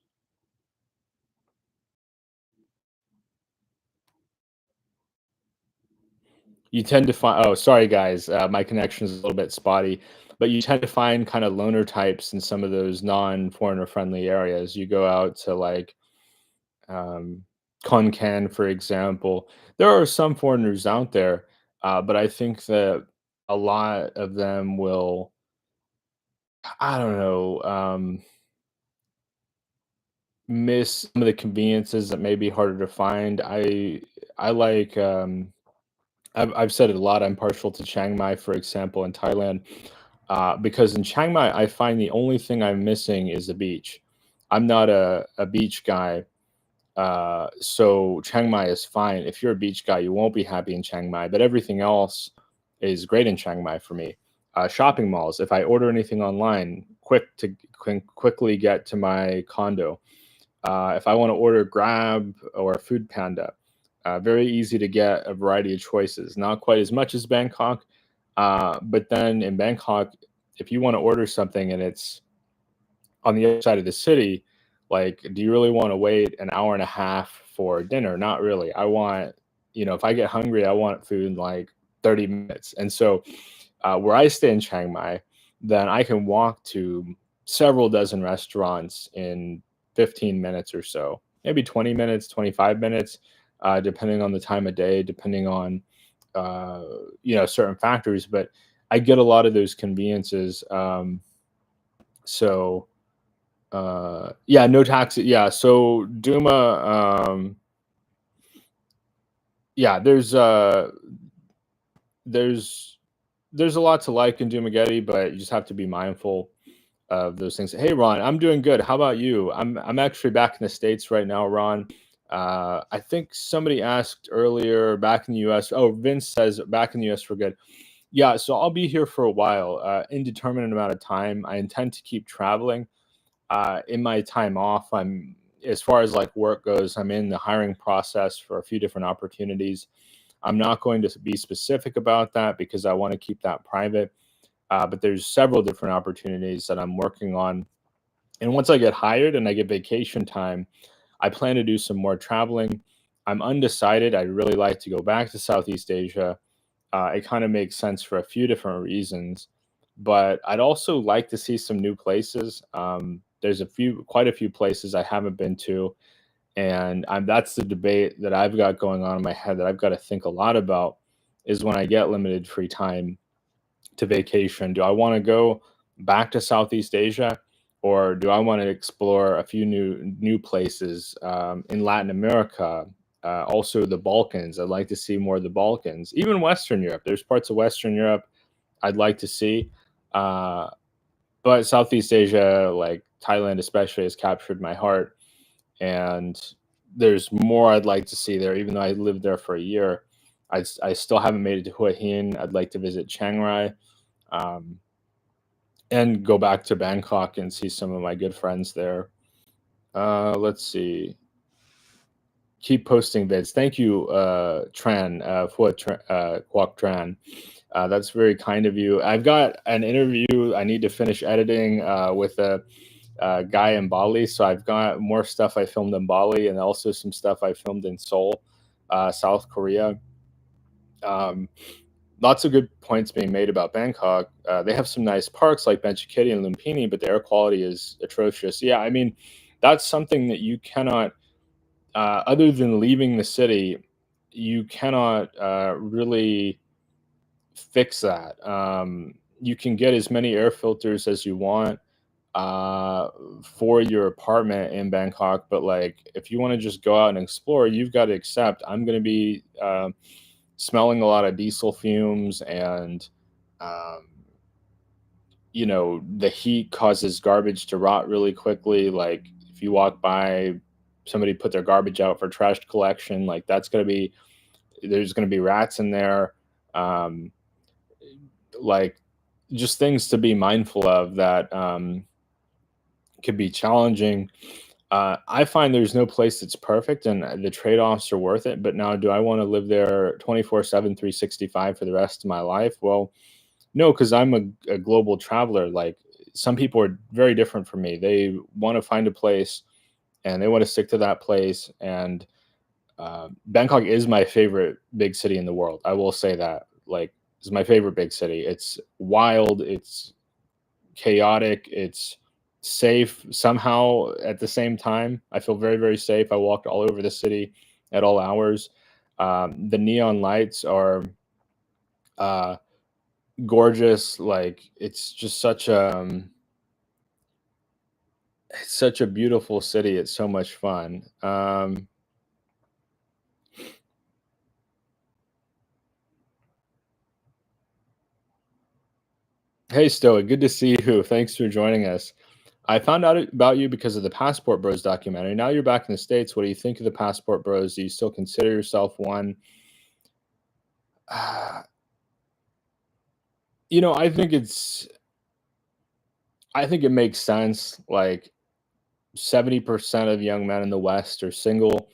You tend to find oh, sorry guys, my connection is a little bit spotty, but you tend to find kind of loner types in some of those non-foreigner friendly areas. You go out to like um, Khon Kaen, for example. There are some foreigners out there, but I think that a lot of them will, I don't know, miss some of the conveniences that may be harder to find. I like I've said it a lot. I'm partial to Chiang Mai, for example, in Thailand, because in Chiang Mai, I find the only thing I'm missing is the beach. I'm not a beach guy, so Chiang Mai is fine. If you're a beach guy, you won't be happy in Chiang Mai, but everything else is great in Chiang Mai for me. Shopping malls. If I order anything online, quickly get to my condo. If I want to order Grab or Food Panda, very easy to get a variety of choices. Not quite as much as Bangkok, but then in Bangkok, if you want to order something and it's on the other side of the city, like, do you really want to wait an hour and a half for dinner? Not really. I want, if I get hungry, I want food in like 30 minutes. And so, where I stay in Chiang Mai, then I can walk to several dozen restaurants in 15 minutes or so, maybe 20 minutes, 25 minutes, depending on the time of day, depending on, uh, certain factors. But I get a lot of those conveniences. So, yeah, no taxi. Yeah, so Duma, yeah, there's there's a lot to like in Dumageddon, but you just have to be mindful of those things. Hey, Ron, I'm doing good. How about you? I'm actually back in the States right now, Ron. I think somebody asked earlier back in the US. Oh, Vince says back in the US for good. Yeah, so I'll be here for a while, indeterminate amount of time. I intend to keep traveling. In my time off, I'm as far as like work goes, I'm in the hiring process for a few different opportunities. I'm not going to be specific about that because I want to keep that private. But there's several different opportunities that I'm working on. And once I get hired and I get vacation time, I plan to do some more traveling. I'm undecided. I'd really like to go back to Southeast Asia. It kind of makes sense for a few different reasons, but I'd also like to see some new places. There's quite a few places I haven't been to, and that's the debate that I've got going on in my head that I've got to think a lot about. Is when I get limited free time to vacation, do I want to go back to Southeast Asia, or do I want to explore a few new places in Latin America? Also, the Balkans. I'd like to see more of the Balkans, even Western Europe. There's parts of Western Europe I'd like to see, uh, but Southeast Asia, like Thailand especially, has captured my heart. And there's more I'd like to see there. Even though I lived there for a year, I still haven't made it to Hua Hin. I'd like to visit Chiang Rai. Um, and go back to Bangkok and see some of my good friends there. Let's see. Keep posting vids. Thank you, Tran, for Kwok Tran. That's very kind of you. I've got an interview I need to finish editing with a guy in Bali. So I've got more stuff I filmed in Bali and also some stuff I filmed in Seoul, South Korea. Um, Lots of good points being made about Bangkok. They have some nice parks like Benchikidi and Lumpini, but the air quality is atrocious. Yeah, I mean, that's something that you cannot, other than leaving the city, you cannot really fix that. You can get as many air filters as you want uh, for your apartment in Bangkok, but like if you want to just go out and explore, you've got to accept I'm going to be smelling a lot of diesel fumes and um, the heat causes garbage to rot really quickly. Like if you walk by, somebody put their garbage out for trash collection, like that's going to be, there's going to be rats in there. Um, like just things to be mindful of that could be challenging. I find there's no place that's perfect and the trade-offs are worth it. But now, do I want to live there 24/7, 365 for the rest of my life? Well, no, because I'm a global traveler. Like some people are very different from me. They want to find a place and they want to stick to that place. And Bangkok is my favorite big city in the world. I will say that. Like, it's my favorite big city. It's wild. It's chaotic. It's safe somehow at the same time. I feel very, very safe. I walked all over the city at all hours. The neon lights are uh, gorgeous. Like it's just it's such a beautiful city. It's so much fun. Hey, Stoic, good to see you. Thanks for joining us. I found out about you because of the Passport Bros documentary. Now you're back in the States. What do you think of the Passport Bros? Do you still consider yourself one? Uh, I think it makes sense. Like 70% of young men in the West are single.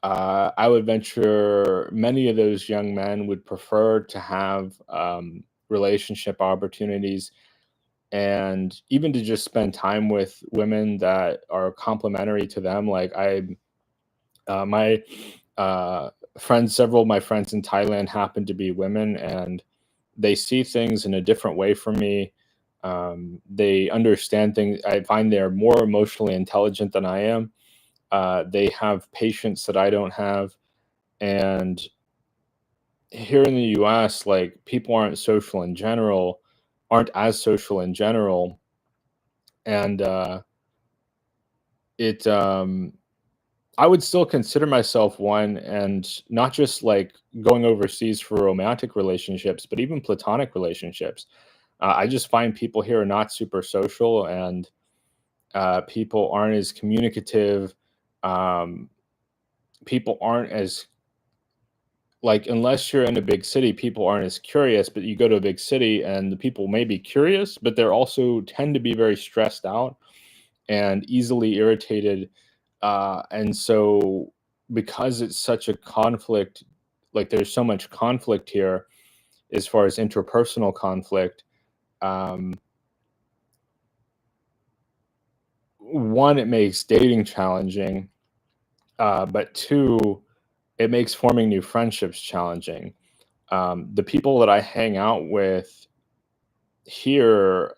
I would venture many of those young men would prefer to have relationship opportunities and even to just spend time with women that are complementary to them. Like my friends, several of my friends in Thailand happen to be women, and they see things in a different way from me. They understand things. I find they're more emotionally intelligent than I am. They have patience that I don't have, and here in the U.S., like people aren't as social in general, and it I would still consider myself one, and not just like going overseas for romantic relationships, but even platonic relationships. I just find people here are not super social, and people aren't as communicative. Um, People aren't as like, unless you're in a big city, people aren't as curious. But you go to a big city, and the people may be curious, but they're also tend to be very stressed out and easily irritated. And so, because it's such a conflict, like there's so much conflict here as far as interpersonal conflict. Um, One, it makes dating challenging, but two, it makes forming new friendships challenging. The people that I hang out with here,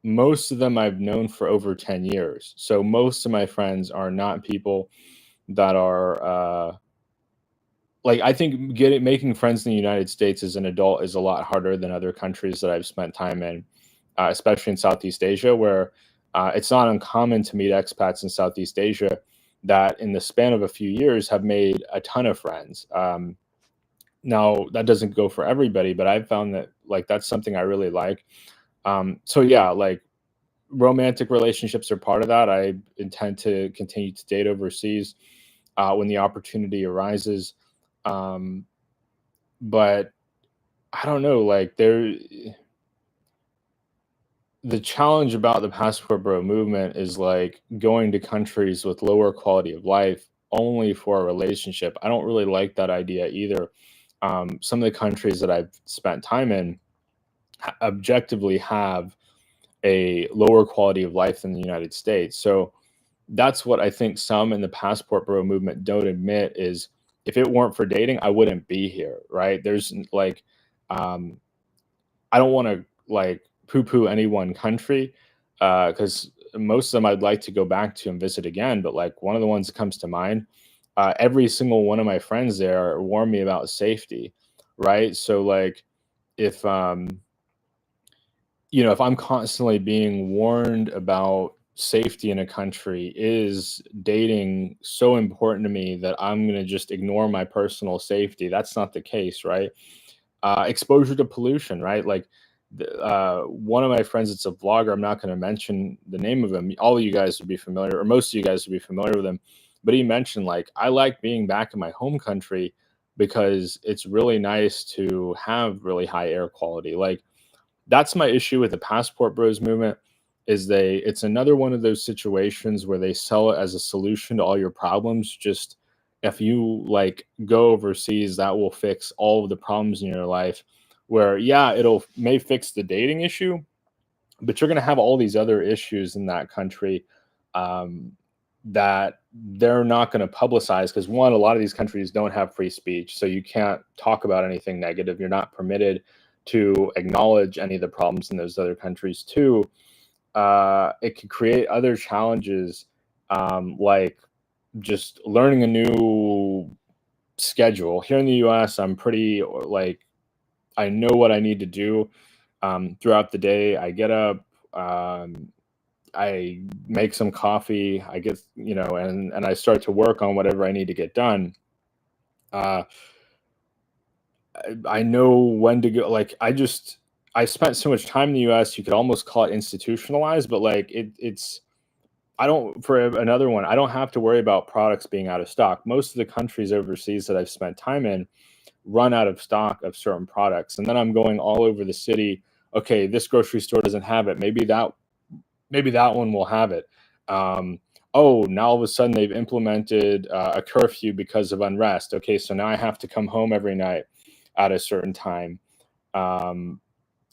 most of them I've known for over 10 years. So most of my friends are not people that are like, I think getting making friends in the United States as an adult is a lot harder than other countries that I've spent time in, especially in Southeast Asia, where it's not uncommon to meet expats in Southeast Asia that in the span of a few years have made a ton of friends. Now that doesn't go for everybody, but I've found that like that's something I really like. So yeah, like romantic relationships are part of that. I intend to continue to date overseas when the opportunity arises. Um, but I don't know, like the challenge about the passport bro movement is like going to countries with lower quality of life only for a relationship. I don't really like that idea either. Some of the countries that I've spent time in objectively have a lower quality of life than the United States. So that's what I think some in the passport bro movement don't admit is if it weren't for dating, I wouldn't be here, right? Um, I don't want to like poo poo any one country because most of them I'd like to go back to and visit again, but like one of the ones that comes to mind, every single one of my friends there warn me about safety, right? So like if if I'm constantly being warned about safety in a country, is dating so important to me that I'm going to just ignore my personal safety? That's not the case, right? Exposure to pollution, right? Like one of my friends, it's a vlogger. I'm not going to mention the name of him. All of you guys would be familiar, or most of you guys would be familiar with him. But he mentioned like, I like being back in my home country because it's really nice to have really high air quality. Like that's my issue with the passport bros movement, is it's another one of those situations where they sell it as a solution to all your problems. Just if you like go overseas, that will fix all of the problems in your life. Where yeah, it'll may fix the dating issue, but you're going to have all these other issues in that country, um, that they're not going to publicize, because one, a lot of these countries don't have free speech, so you can't talk about anything negative. You're not permitted to acknowledge any of the problems in those other countries. Two, it could create other challenges, like just learning a new schedule. Here in the US, I'm pretty like, I know what I need to do throughout the day. I get up, I make some coffee, I get, and I start to work on whatever I need to get done. Uh, I know when to go. Like I spent so much time in the US, you could almost call it institutionalized, but like it's I don't for another one, I don't have to worry about products being out of stock. Most of the countries overseas that I've spent time in run out of stock of certain products. And then I'm going all over the city. Okay, this grocery store doesn't have it. Maybe that one will have it. Um, oh, now all of a sudden they've implemented a curfew because of unrest. Okay, so now I have to come home every night at a certain time. Um,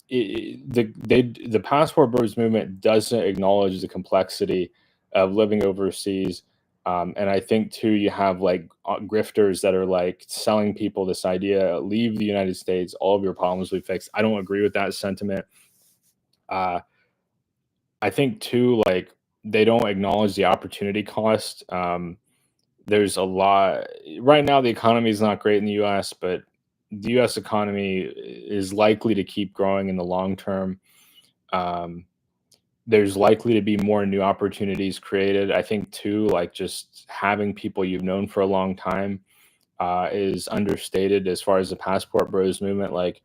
the passport bros movement doesn't acknowledge the complexity of living overseas. And I think too, you have like grifters that are like selling people this idea: leave the United States, all of your problems will be fixed. I don't agree with that sentiment. Uh, I think too, like they don't acknowledge the opportunity cost. There's a lot right now. The economy is not great in the U.S., but the U.S. economy is likely to keep growing in the long term. Um, there's likely to be more new opportunities created. I think too, like just having people you've known for a long time is understated as far as the passport bros movement. Like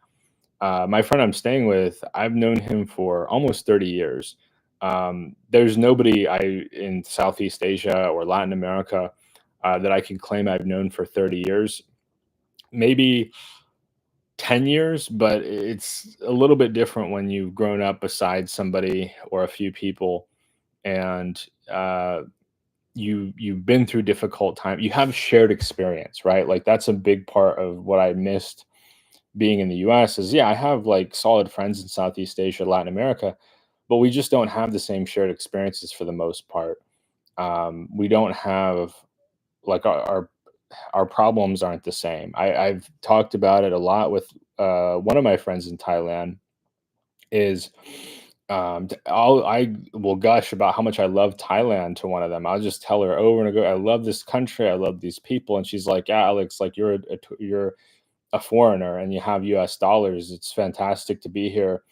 my friend I'm staying with, I've known him for almost 30 years. There's nobody in Southeast Asia or Latin America that I can claim I've known for 30 years. Maybe 10 years, but it's a little bit different when you've grown up beside somebody or a few people, and you've been through difficult time. You have shared experience, right? Like that's a big part of what I missed being in the US. Is yeah, I have like solid friends in Southeast Asia, Latin America, but we just don't have the same shared experiences for the most part. We don't have like our problems aren't the same. I've talked about it a lot with one of my friends in Thailand. Is I will gush about how much I love Thailand to one of them. I'll just tell her over and over, I love this country, I love these people, and she's like, "Yeah, Alex, like you're a foreigner and you have U.S. dollars. It's fantastic to be here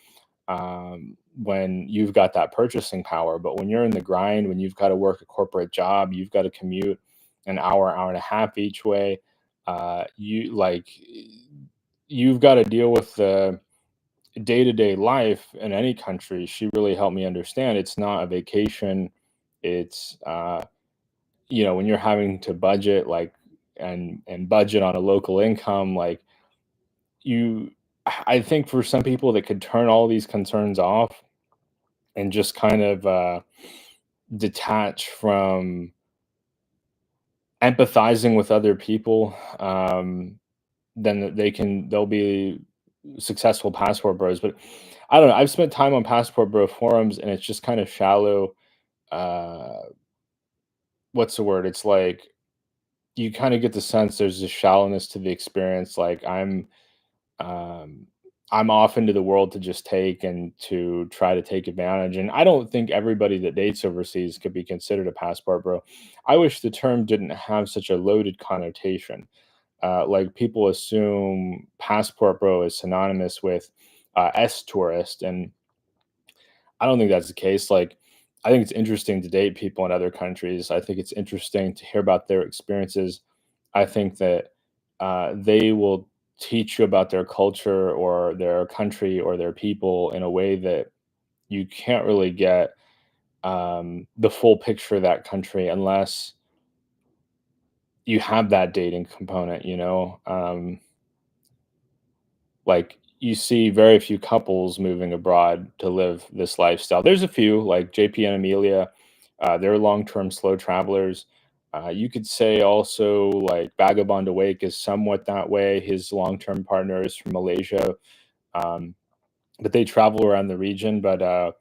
when you've got that purchasing power. But when you're in the grind, when you've got to work a corporate job, you've got to commute an hour and a half each way. You've got to deal with the day to day life in any country." She really helped me understand it's not a vacation. It's when you're having to budget, like and budget on a local income, like you I think for some people that could turn all these concerns off and just kind of detach from empathizing with other people, then they'll be successful passport bros. But I don't know. I've spent time on passport bro forums, and it's just kind of shallow. Uh, what's the word? It's like you kind of get the sense there's a shallowness to the experience. Like um, I'm off into the world to just take and to try to take advantage. And I don't think everybody that dates overseas could be considered a passport bro. I wish the term didn't have such a loaded connotation. Like people assume passport bro is synonymous with S tourist, and I don't think that's the case. Like, I think it's interesting to date people in other countries. I think it's interesting to hear about their experiences. I think that they will teach you about their culture or their country or their people in a way that you can't really get the full picture of that country unless you have that dating component, you know? Like, you see very few couples moving abroad to live this lifestyle. There's a few, like JP and Amelia, they're long-term slow travelers. You could say also like Vagabond Awake is somewhat that way. His long-term partner is from Malaysia, um, but they travel around the region. But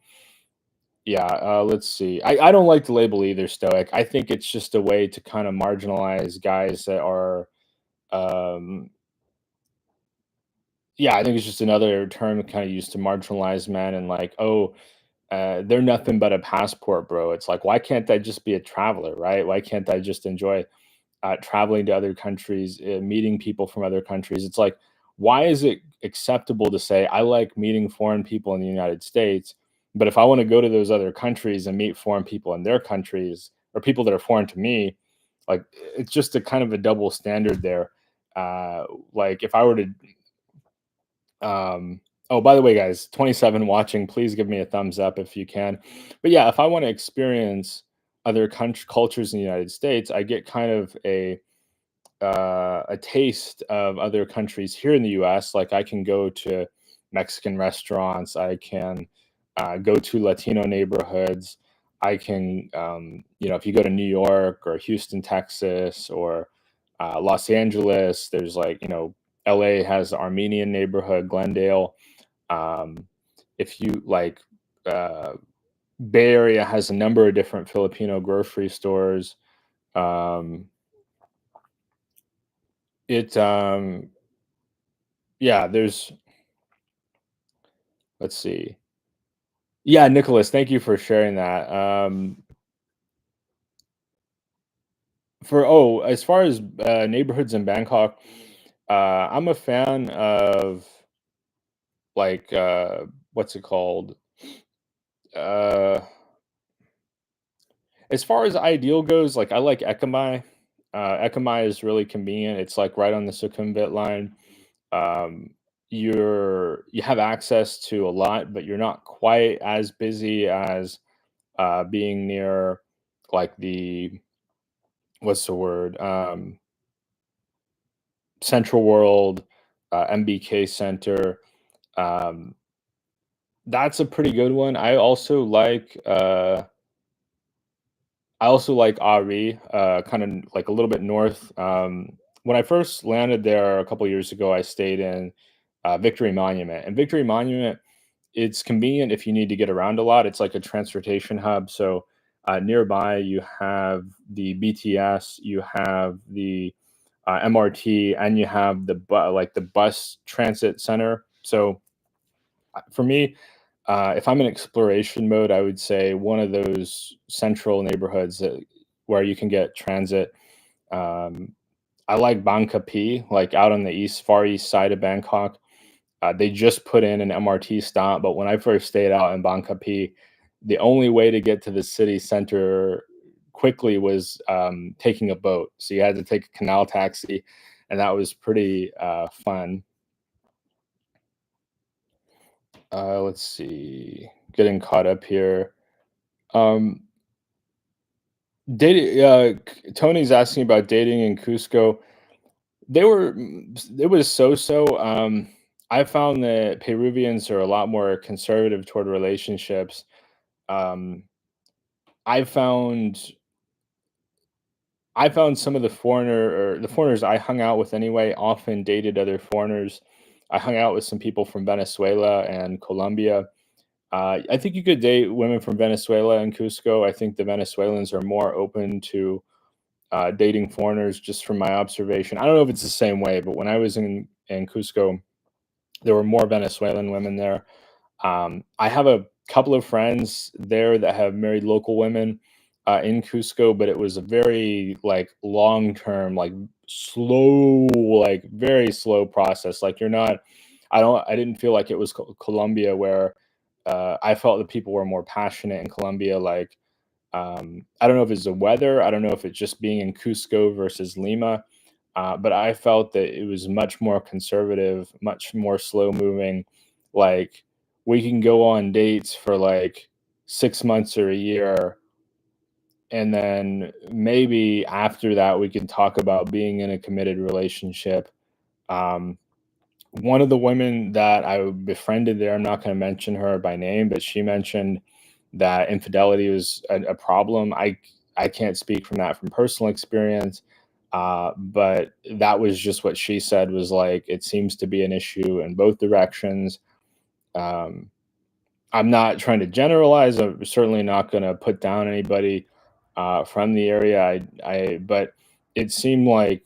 yeah, let's see. I don't like the label either, stoic. I think it's just a way to kind of marginalize guys that are um, yeah, I think it's just another term kind of used to marginalize men and like, oh, they're nothing but a passport, bro. It's like, why can't I just be a traveler, right? Why can't I just enjoy traveling to other countries, meeting people from other countries? It's like, why is it acceptable to say I like meeting foreign people in the United States, but if I want to go to those other countries and meet foreign people in their countries or people that are foreign to me, like it's just a kind of a double standard there. Uh, like if I were to oh, by the way, guys, 27 watching, please give me a thumbs up if you can. But yeah, if I want to experience other cultures in the United States, I get kind of a taste of other countries here in the US. Like I can go to Mexican restaurants, I can go to Latino neighborhoods. I can, you know, if you go to New York or Houston, Texas, or Los Angeles, there's like, you know, LA has the Armenian neighborhood, Glendale. Um, if you like, uh, Bay Area has a number of different Filipino grocery stores. Um, it, yeah, there's, let's see. Yeah, Nicholas, thank you for sharing that. As far as neighborhoods in Bangkok, I'm a fan of like, what's it called? Uh, as far as ideal goes, like I like Ekamai. Ekamai is really convenient. It's like right on the Sukhumvit line. Um, you have access to a lot, but you're not quite as busy as being near like the what's the word? Central World, MBK Center. Um, that's a pretty good one. I also like Ari, kind of like a little bit north. When I first landed there a couple years ago, I stayed in Victory Monument, and Victory Monument, it's convenient if you need to get around a lot. It's like a transportation hub. So nearby, you have the BTS, you have the MRT, and you have like the bus transit center. So for me, if I'm in exploration mode, I would say one of those central neighborhoods where you can get transit. Um, I like Bangka P, like out on the far east side of Bangkok. They just put in an MRT stop, but when I first stayed out in Bangka P, the only way to get to the city center quickly was taking a boat. So you had to take a canal taxi, and that was pretty fun. Let's see, getting caught up here. Um, Tony's asking about dating in Cusco. It was so-so. I found that Peruvians are a lot more conservative toward relationships. Um, I found I found some of the foreigners I hung out with anyway often dated other foreigners. I hung out with some people from Venezuela and Colombia. I think you could date women from Venezuela and Cusco. I think the Venezuelans are more open to dating foreigners, just from my observation. I don't know if it's the same way, but when I was in Cusco, There were more Venezuelan women there. I have a couple of friends there that have married local women in Cusco, but it was a very like long term, like slow, like very slow process. Like you're not, I didn't feel like it was Colombia where I felt that people were more passionate in Colombia. Like I don't know if it's the weather. I don't know if it's just being in Cusco versus Lima. But I felt that it was much more conservative, much more slow moving. Like we can go on dates for like 6 months or a year, and then maybe after that we can talk about being in a committed relationship. Um, One of the women that I befriended there, I'm not going to mention her by name, but she mentioned that infidelity was a problem. I can't speak from that from personal experience, but that was just what she said was like it seems to be an issue in both directions. Um, I'm not trying to generalize. I'm certainly not going to put down anybody from the area. But it seemed like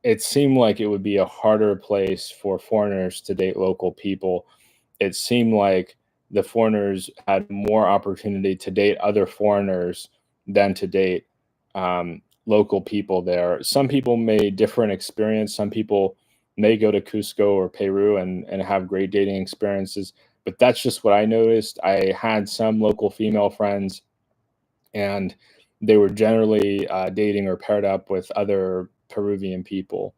it would be a harder place for foreigners to date local people. It seemed like the foreigners had more opportunity to date other foreigners than to date local people there. Some people may different experience. Some people may go to Cusco or Peru and have great dating experiences. But that's just what I noticed. I had some local female friends, and they were generally dating or paired up with other Peruvian people.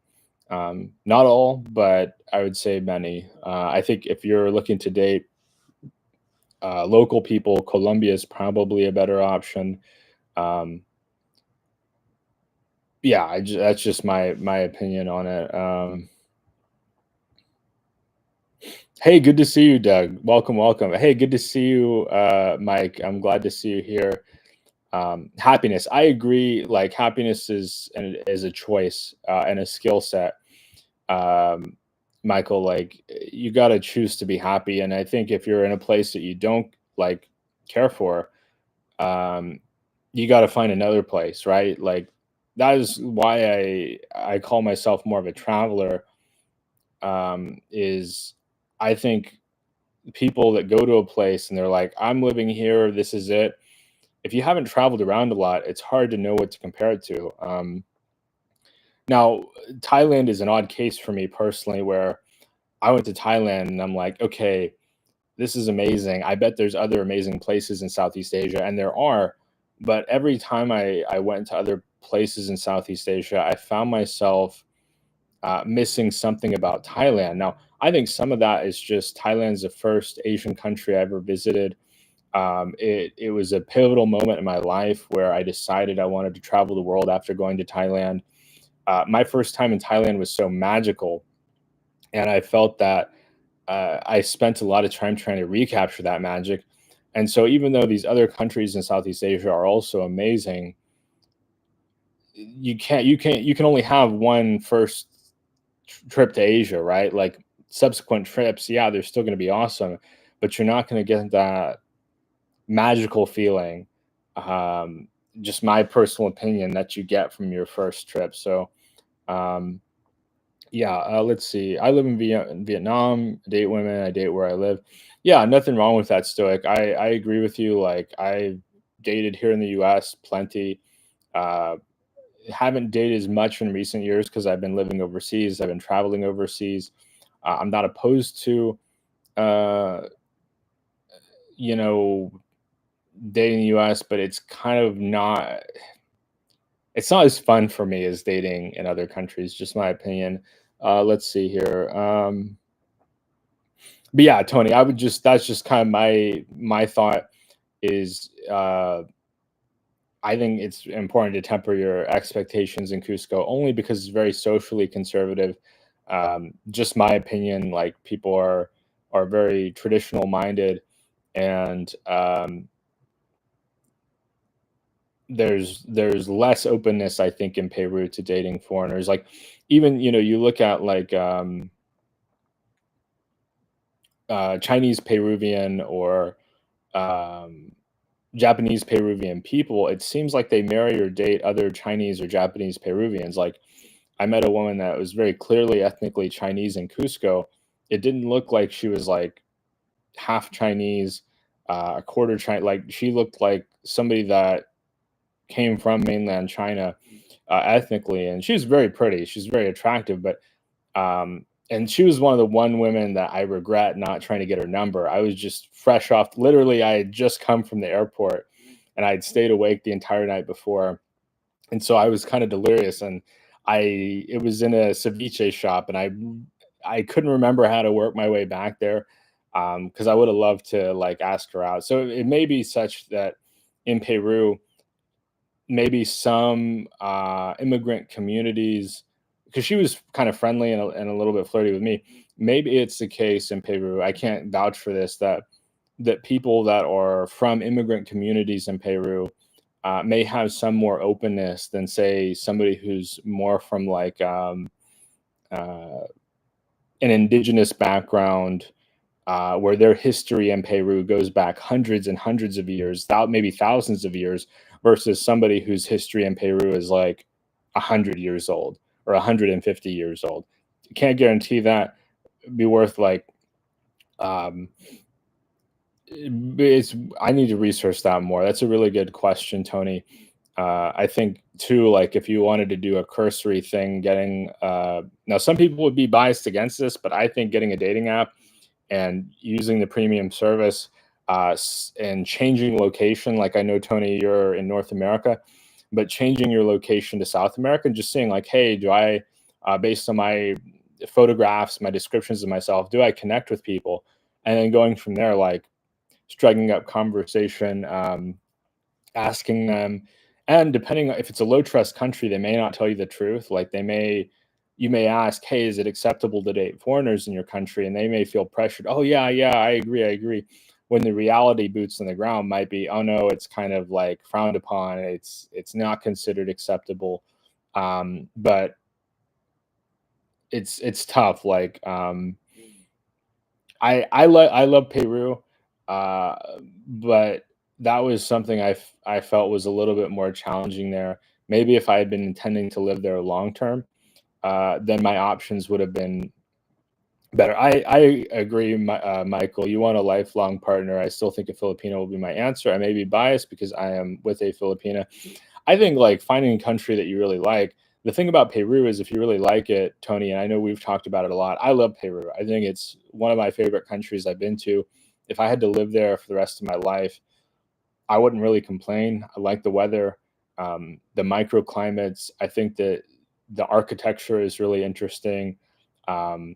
Not all, but I would say many. I think if you're looking to date local people, Colombia is probably a better option. Um, yeah, that's just my opinion on it. Hey, good to see you, Doug. Welcome, welcome. Hey, good to see you, Mike. I'm glad to see you here. Happiness, I agree. Like happiness is a choice and a skill set. um, Michael, like you got to choose to be happy. And I think if you're in a place that you don't like care for, um, you got to find another place, right? Like that is why I call myself more of a traveler. Is I think people that go to a place and they're like, I'm living here, this is it. If you haven't traveled around a lot, it's hard to know what to compare it to. Now, Thailand is an odd case for me personally, where I went to Thailand and I'm like, okay, this is amazing. I bet there's other amazing places in Southeast Asia, and there are. But every time I went to other places in Southeast Asia, I found myself missing something about Thailand. Now, I think some of that is just Thailand's the first Asian country I ever visited. It was a pivotal moment in my life where I decided I wanted to travel the world after going to Thailand. My first time in Thailand was so magical, and I felt that I spent a lot of time trying to recapture that magic. And so, even though these other countries in Southeast Asia are also amazing, you can only have one first trip to Asia, right? Like subsequent trips, yeah, they're still going to be awesome, but you're not going to get that magical feeling. Um, just my personal opinion that you get from your first trip. So, um, yeah, let's see. I live in Vietnam. I date women. I date where I live. Yeah, nothing wrong with that, Stoic. I agree with you. Like I dated here in the U.S. plenty. Uh, haven't dated as much in recent years because I've been living overseas. I've been traveling overseas. I'm not opposed to, uh, you know, dating the U.S., but it's kind of not. It's not as fun for me as dating in other countries. Just my opinion. Let's see here. But yeah, Tony, I would just that's just kind of my thought is I think it's important to temper your expectations in Cusco only because it's very socially conservative. Just my opinion, like people are very traditional minded, and there's less openness, I think, in Peru to dating foreigners. Like even you look at like Chinese Peruvian or um, Japanese Peruvian people, it seems like they marry or date other Chinese or Japanese Peruvians. Like I met a woman that was very clearly ethnically Chinese in Cusco, it didn't look like she was like half Chinese, a quarter Chinese. Like she looked like somebody that came from mainland China ethnically, and she was very pretty. She's very attractive, but and she was one of the one women that I regret not trying to get her number. I was just fresh off. Literally, I had just come from the airport, and I had stayed awake the entire night before, and so I was kind of delirious. And it was in a ceviche shop, and I couldn't remember how to work my way back there because I would have loved to like ask her out. So it may be such that in Peru maybe some immigrant communities, because she was kind of friendly and a little bit flirty with me. Maybe it's the case in Peru. I can't vouch for this, that people that are from immigrant communities in Peru may have some more openness than say somebody who's more from like uh, an indigenous background where their history in Peru goes back hundreds and hundreds of years, maybe thousands of years, versus somebody whose history in Peru is like 100 years old or 150 years old. Can't guarantee that. It'd be worth like um, it's. I need to research that more. That's a really good question, Tony. I think too, like if you wanted to do a cursory thing, getting now some people would be biased against this, but I think getting a dating app and using the premium service and changing location. Like I know Tony, you're in North America, but changing your location to South America and just saying like, hey, do I, based on my photographs, my descriptions of myself, do I connect with people? And then going from there, like striking up conversation, asking them, and depending if it's a low trust country, they may not tell you the truth. Like you may ask, hey, is it acceptable to date foreigners in your country? And they may feel pressured. Oh yeah, yeah, I agree. When the reality boots on the ground might be, oh no, it's kind of like frowned upon. It's not considered acceptable. But it's tough. Like I love Peru, uh, but that was something I felt was a little bit more challenging there. Maybe if I had been intending to live there long term, then my options would have been better. I agree, Michael. You want a lifelong partner. I still think a Filipino will be my answer. I may be biased because I am with a Filipina. I think like finding a country that you really like. The thing about Peru is if you really like it, Tony, and I know we've talked about it a lot. I love Peru. I think it's one of my favorite countries I've been to. If I had to live there for the rest of my life, I wouldn't really complain. I like the weather, the microclimates. I think that the architecture is really interesting. Um,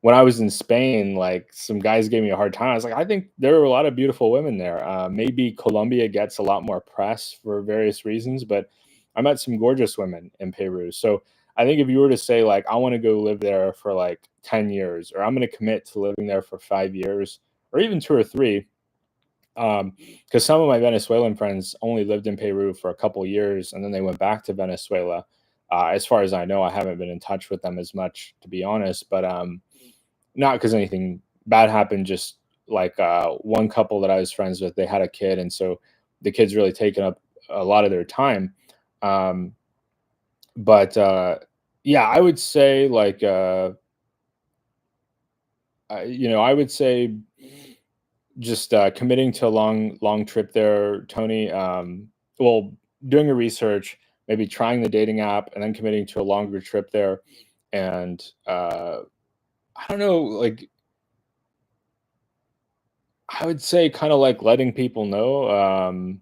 when I was in Spain, like some guys gave me a hard time. I was like, I think there are a lot of beautiful women there. Maybe Colombia gets a lot more press for various reasons, but I met some gorgeous women in Peru. So I think if you were to say like, I want to go live there for like 10 years, or I'm going to commit to living there for 5 years, or even 2 or 3, because some of my Venezuelan friends only lived in Peru for a couple years and then they went back to Venezuela. As far as I know, I haven't been in touch with them as much, to be honest. But not because anything bad happened. Just like one couple that I was friends with, they had a kid, and so the kid's really taken up a lot of their time. Um, but yeah, I would say like I would say just committing to a long trip there, Tony. Well, doing a research, maybe trying the dating app, and then committing to a longer trip there. And I don't know, like I would say, kind of like letting people know.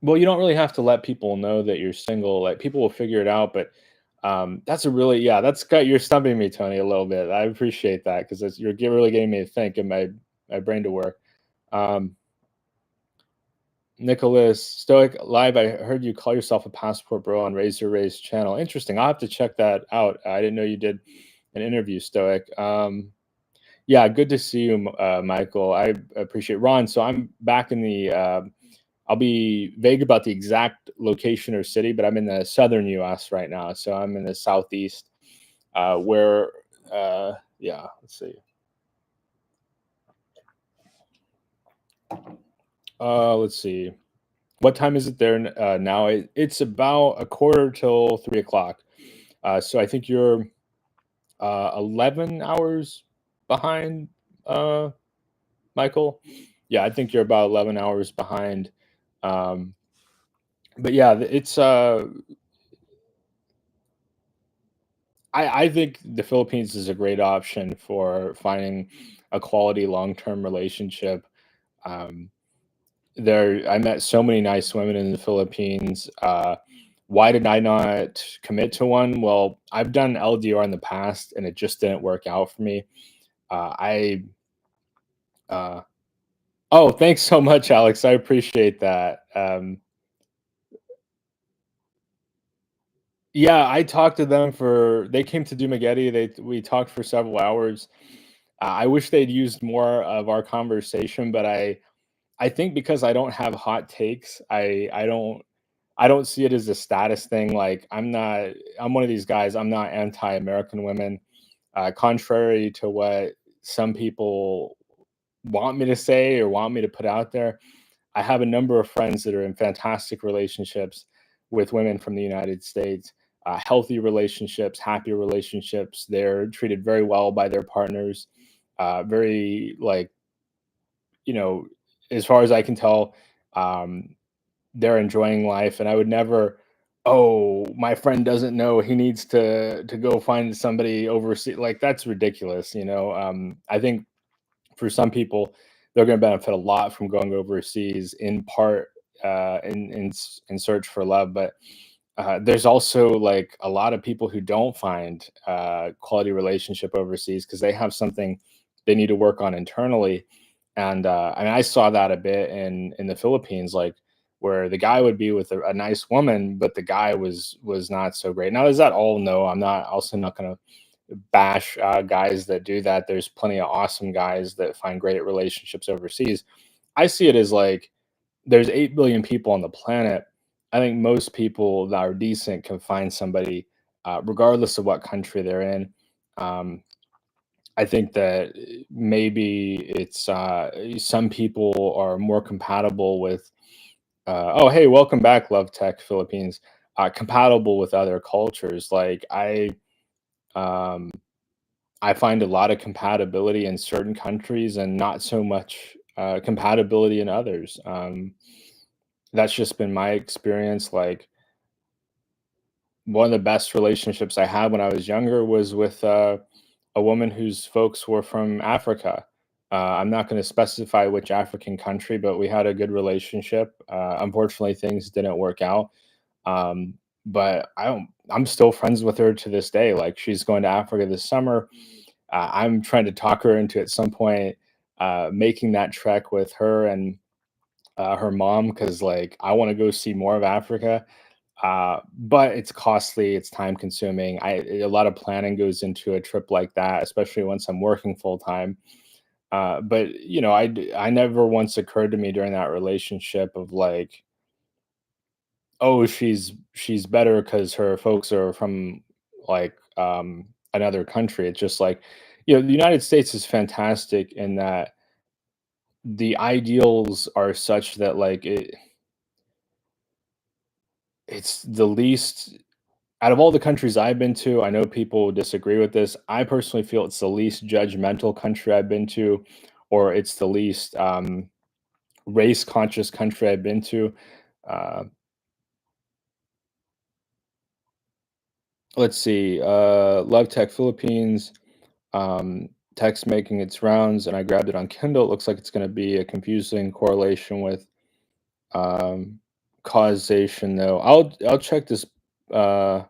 Well, you don't really have to let people know that you're single. Like people will figure it out. But that's a really, yeah, that's got you're stumping me, Tony, a little bit. I appreciate that because really getting me to think and my brain to work. Um, Nicholas Stoic Live. I heard you call yourself a passport bro on Razor Ray's channel. Interesting. I'll have to check that out. I didn't know you did an interview, Stoic. Yeah, good to see you, Michael. I appreciate Ron. So I'm back in the. I'll be vague about the exact location or city, but I'm in the southern U.S. right now. So I'm in the southeast, where. Yeah, let's see. Let's see. What time is it there now? It's about a quarter till 3 o'clock. So I think you're 11 hours behind, uh, Michael. Yeah, I think you're about 11 hours behind. Um, but yeah, I think the Philippines is a great option for finding a quality long-term relationship. Um, I met so many nice women in the Philippines. Why did I not commit to one? Well, I've done LDR in the past and it just didn't work out for me. I uh, Oh, thanks so much, Alex. I appreciate that. Yeah, I talked to them for they came to Dumaguete. We talked for several hours. I wish they'd used more of our conversation, but I think because I don't have hot takes, I don't see it as a status thing. Like I'm one of these guys. I'm not anti-American women. Contrary to what some people want me to say or want me to put out there, I have a number of friends that are in fantastic relationships with women from the United States, healthy relationships, happy relationships. They're treated very well by their partners. Very like, you know, as far as I can tell, um, they're enjoying life. And I would never, oh, my friend doesn't know he needs to go find somebody overseas. Like that's ridiculous. I think for some people, they're going to benefit a lot from going overseas, in part in search for love. But there's also like a lot of people who don't find quality relationship overseas because they have something they need to work on internally. And I mean, I saw that a bit in the Philippines, like where the guy would be with a nice woman, but the guy was not so great. Now, is that all? No, I'm not. Also, not going to bash guys that do that. There's plenty of awesome guys that find great relationships overseas. I see it as like there's 8 billion people on the planet. I think most people that are decent can find somebody, regardless of what country they're in. Um, I think that maybe it's some people are more compatible with. Oh, hey, welcome back, Love Tech Philippines. Compatible with other cultures. Um, I find a lot of compatibility in certain countries and not so much compatibility in others. That's just been my experience. Like one of the best relationships I had when I was younger was with a woman whose folks were from Africa. I'm not going to specify which African country, but we had a good relationship. Unfortunately, things didn't work out. But I'm still friends with her to this day. Like she's going to Africa this summer. I'm trying to talk her into at some point making that trek with her and her mom because like I want to go see more of Africa. But it's costly, it's time consuming. A lot of planning goes into a trip like that, especially once I'm working full time. But I never once occurred to me during that relationship of like, oh, she's better because her folks are from like another country. It's just like, the United States is fantastic in that the ideals are such that like it's the least out of all the countries I've been to. I know people disagree with this. I personally feel it's the least judgmental country I've been to, or it's the least race conscious country I've been to. Uh, let's see. Love Tech Philippines. Text making its rounds, and I grabbed it on Kindle. It looks like it's going to be a confusing correlation with um, causation, though. I'll check this. One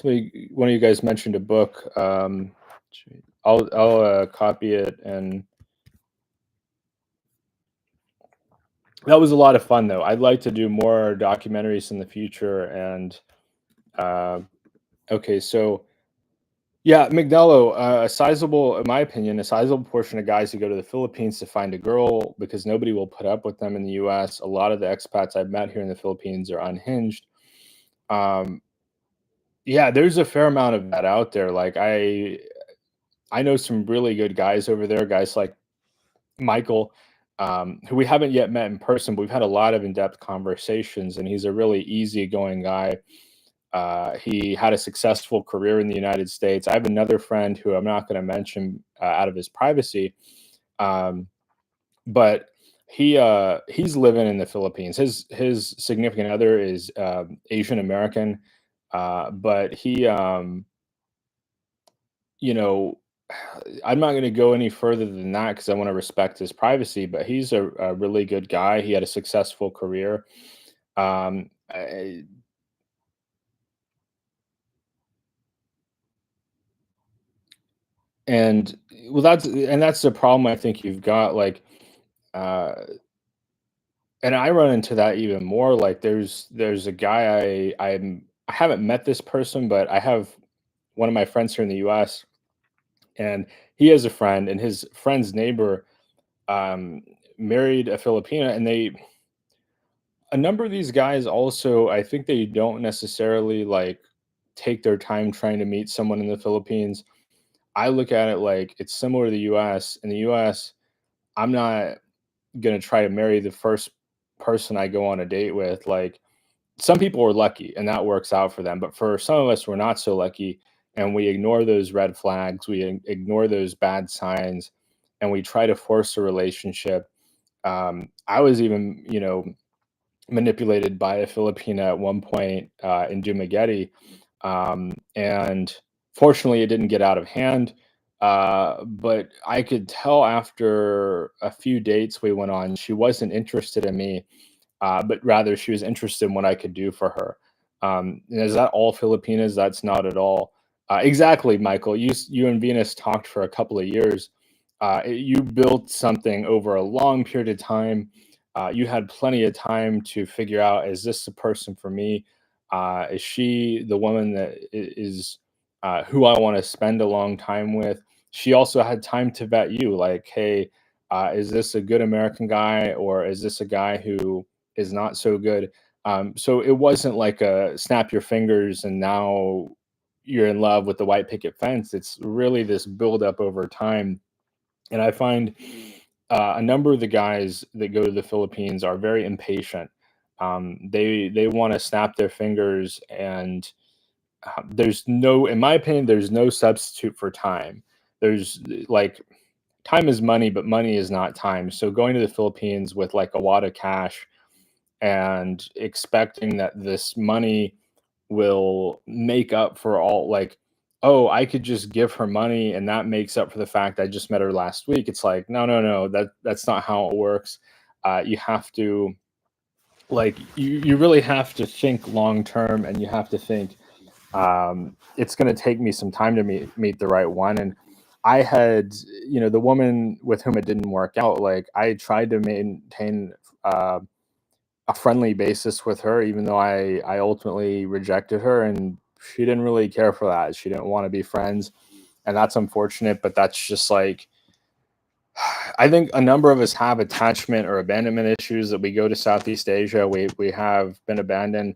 of you guys mentioned a book. I'll copy it, and that was a lot of fun, though. I'd like to do more documentaries in the future. And uh, okay, so yeah, Migdello, a sizable, in my opinion, a sizable portion of guys who go to the Philippines to find a girl because nobody will put up with them in the U.S. A lot of the expats I've met here in the Philippines are unhinged. Um, yeah, there's a fair amount of that out there. Like I know some really good guys over there, guys like Michael, who we haven't yet met in person, but we've had a lot of in-depth conversations, and he's a really easygoing guy. He had a successful career in the United States. I have another friend who I'm not going to mention out of his privacy, um, but he's living in the Philippines. His significant other is Asian American, but you know, I'm not going to go any further than that because I want to respect his privacy. But he's a really good guy. He had a successful career. I, and well, that's the problem I think you've got. Like, uh, and I run into that even more. Like, there's a guy I haven't met this person, but I have one of my friends here in the U.S. and he has a friend, and his friend's neighbor um, married a Filipina, and they a number of these guys also, I think they don't necessarily like take their time trying to meet someone in the Philippines. I look at it like it's similar to the US. In the US, I'm not going to try to marry the first person I go on a date with. Like, some people are lucky and that works out for them, but for some of us we're not so lucky, and we ignore those red flags, we ignore those bad signs, and we try to force a relationship. I was even, manipulated by a Filipina at one point in Dumaguete, and fortunately, it didn't get out of hand. But I could tell after a few dates we went on, she wasn't interested in me, but rather she was interested in what I could do for her. And is that all Filipinas? That's not at all. Exactly, Michael. You and Venus talked for a couple of years. You built something over a long period of time. You had plenty of time to figure out, is this the person for me? Is she the woman that is who I want to spend a long time with? She also had time to vet you, like, hey, is this a good American guy, or is this a guy who is not so good? So it wasn't like a snap your fingers and now you're in love with the white picket fence. It's really this build up over time. And I find a number of the guys that go to the Philippines are very impatient. They want to snap their fingers, and there's no, in my opinion, there's no substitute for time. There's like time is money, but money is not time. So going to the Philippines with like a wad of cash and expecting that this money will make up for all, like, oh, I could just give her money and that makes up for the fact I just met her last week. It's like, no, no, no, that's not how it works. You have to, like, you really have to think long term, and you have to think, it's going to take me some time to meet the right one. And I had, the woman with whom it didn't work out, like, I tried to maintain a friendly basis with her, even though I ultimately rejected her, and she didn't really care for that. She didn't want to be friends, and that's unfortunate. But that's just like, I think a number of us have attachment or abandonment issues that we go to Southeast Asia. We have been abandoned,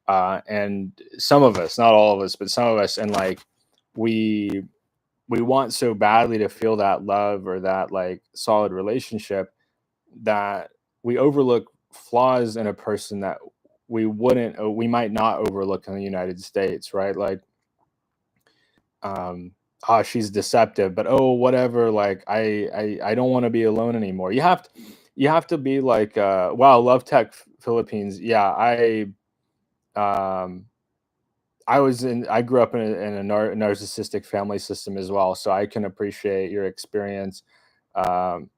and some of us, not all of us, but some of us, and like we we want so badly to feel that love or that like solid relationship that we overlook flaws in a person that we wouldn't, or we might not overlook in the United States, right? Like, oh, she's deceptive, but oh, whatever. Like, I don't want to be alone anymore. You have to be like, wow, Love Tech Philippines. Yeah, um, I grew up in a narcissistic family system as well, so I can appreciate your experience. Um,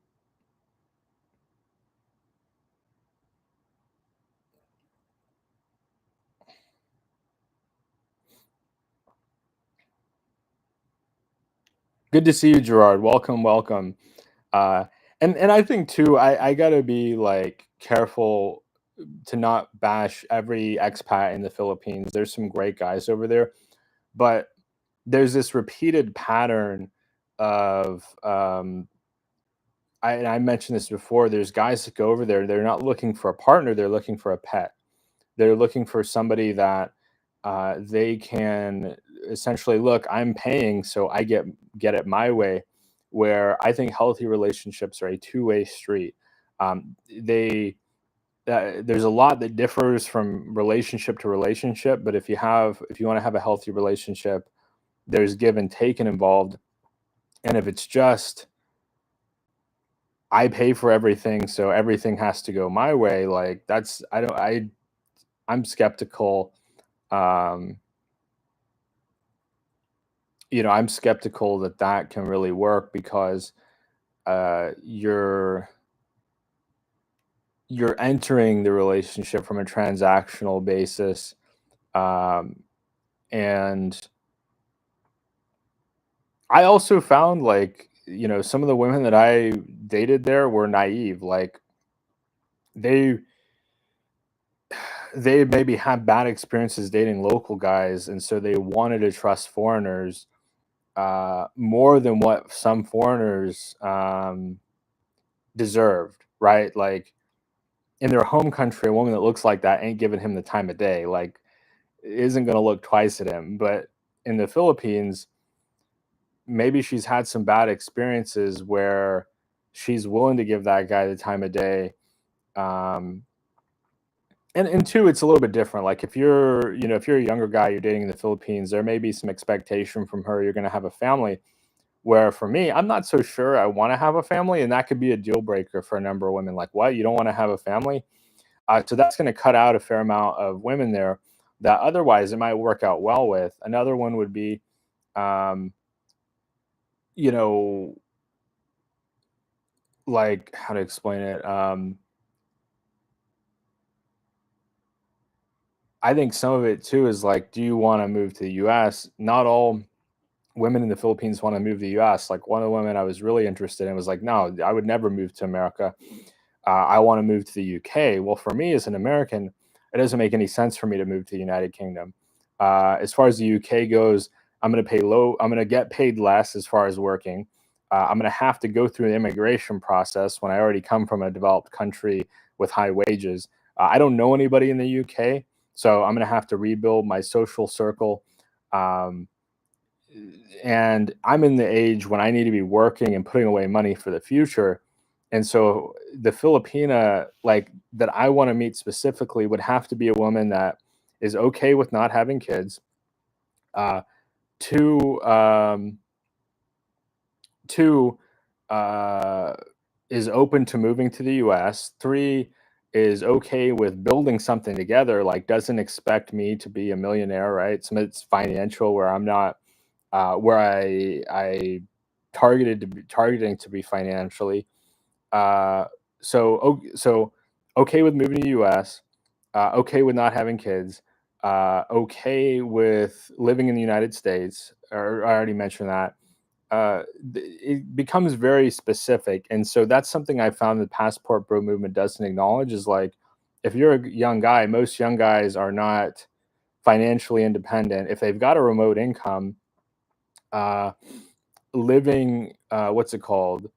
Good to see you, Gerard. Welcome, welcome. Uh, and I think too, I gotta be like careful to not bash every expat in the Philippines. There's some great guys over there, but there's this repeated pattern of I mentioned this before. There's guys that go over there. They're not looking for a partner. They're looking for a pet. They're looking for somebody that they can essentially, look, I'm paying, so I get it my way. Where I think healthy relationships are a two-way street. They there's a lot that differs from relationship to relationship, but if you want to have a healthy relationship, there's give and take involved. And if it's just I pay for everything, so everything has to go my way, like that's I don't I'm skeptical. Um, I'm skeptical that that can really work because you're entering the relationship from a transactional basis, um, and I also found like some of the women that I dated there were naive. Like they they maybe had bad experiences dating local guys, and so they wanted to trust foreigners more than what some foreigners deserved. Right? Like in their home country, a woman that looks like that ain't giving him the time of day. Like isn't going to look twice at him. But in the Philippines, maybe she's had some bad experiences where she's willing to give that guy the time of day. Um, and two, it's a little bit different. Like if you're a younger guy, you're dating in the Philippines, there may be some expectation from her you're going to have a family. Where for me, I'm not so sure I want to have a family, and that could be a deal breaker for a number of women. Like, what, you don't want to have a family? So that's going to cut out a fair amount of women there that otherwise it might work out well with. Another one would be, um, you know, like how to explain it. I think some of it too is like, do you want to move to the U.S.? Not all women in the Philippines want to move to the U.S. Like one of the women I was really interested in was like, no, I would never move to America. I want to move to the UK. Well, for me as an American, it doesn't make any sense for me to move to the United Kingdom. As far as the UK goes, I'm going to pay low. I'm going to get paid less as far as working. I'm going to have to go through the immigration process when I already come from a developed country with high wages. I don't know anybody in the UK, so I'm going to have to rebuild my social circle. Um, and I'm in the age when I need to be working and putting away money for the future. And so the Filipina like that I want to meet specifically would have to be a woman that is okay with not having kids. Uh, two, two, uh, is open to moving to the US. Three is okay with building something together. Like doesn't expect me to be a millionaire, right? Some it's financial where I'm not where I targeting to be financially. Uh, so okay with moving to the U.S. Okay with not having kids. Okay with living in the United States. Or I already mentioned that. It becomes very specific, and so that's something I found the passport bro movement doesn't acknowledge. Is like if you're a young guy, most young guys are not financially independent. If they've got a remote income, uh, living what's it called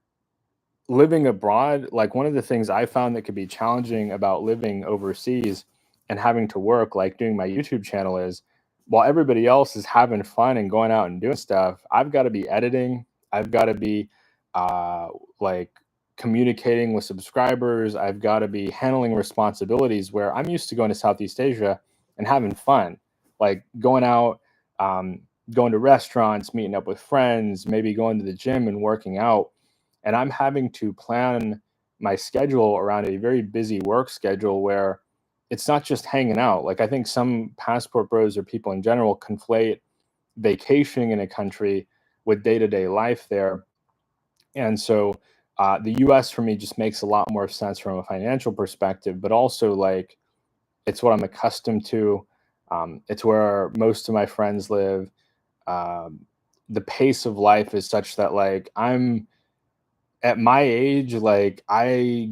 living abroad, like one of the things I found that could be challenging about living overseas and having to work, like doing my YouTube channel, is while everybody else is having fun and going out and doing stuff, I've got to be editing. I've got to be uh, like communicating with subscribers. I've got to be handling responsibilities where I'm used to going to Southeast Asia and having fun, like going out, um, going to restaurants, meeting up with friends, maybe going to the gym and working out, and I'm having to plan my schedule around a very busy work schedule where it's not just hanging out. Like I think some passport bros or people in general conflate vacationing in a country with day-to-day life there. And so the US for me just makes a lot more sense from a financial perspective, but also like it's what I'm accustomed to. It's where most of my friends live. Um, the pace of life is such that like I'm at my age, like I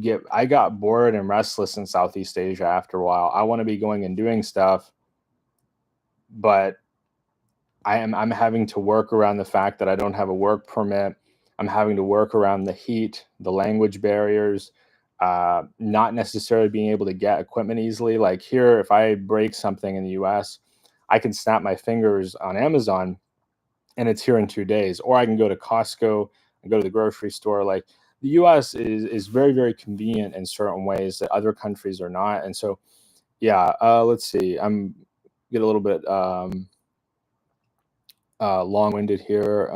got bored and restless in Southeast Asia after a while. I want to be going and doing stuff, but I'm having to work around the fact that I don't have a work permit. I'm having to work around the heat, the language barriers, not necessarily being able to get equipment easily. Like here, if I break something in the US, I can snap my fingers on Amazon and it's here in 2 days. Or I can go to Costco and go to the grocery store. Like the US is very, very convenient in certain ways that other countries are not. And so, yeah, let's see. I'm get a little bit long-winded here.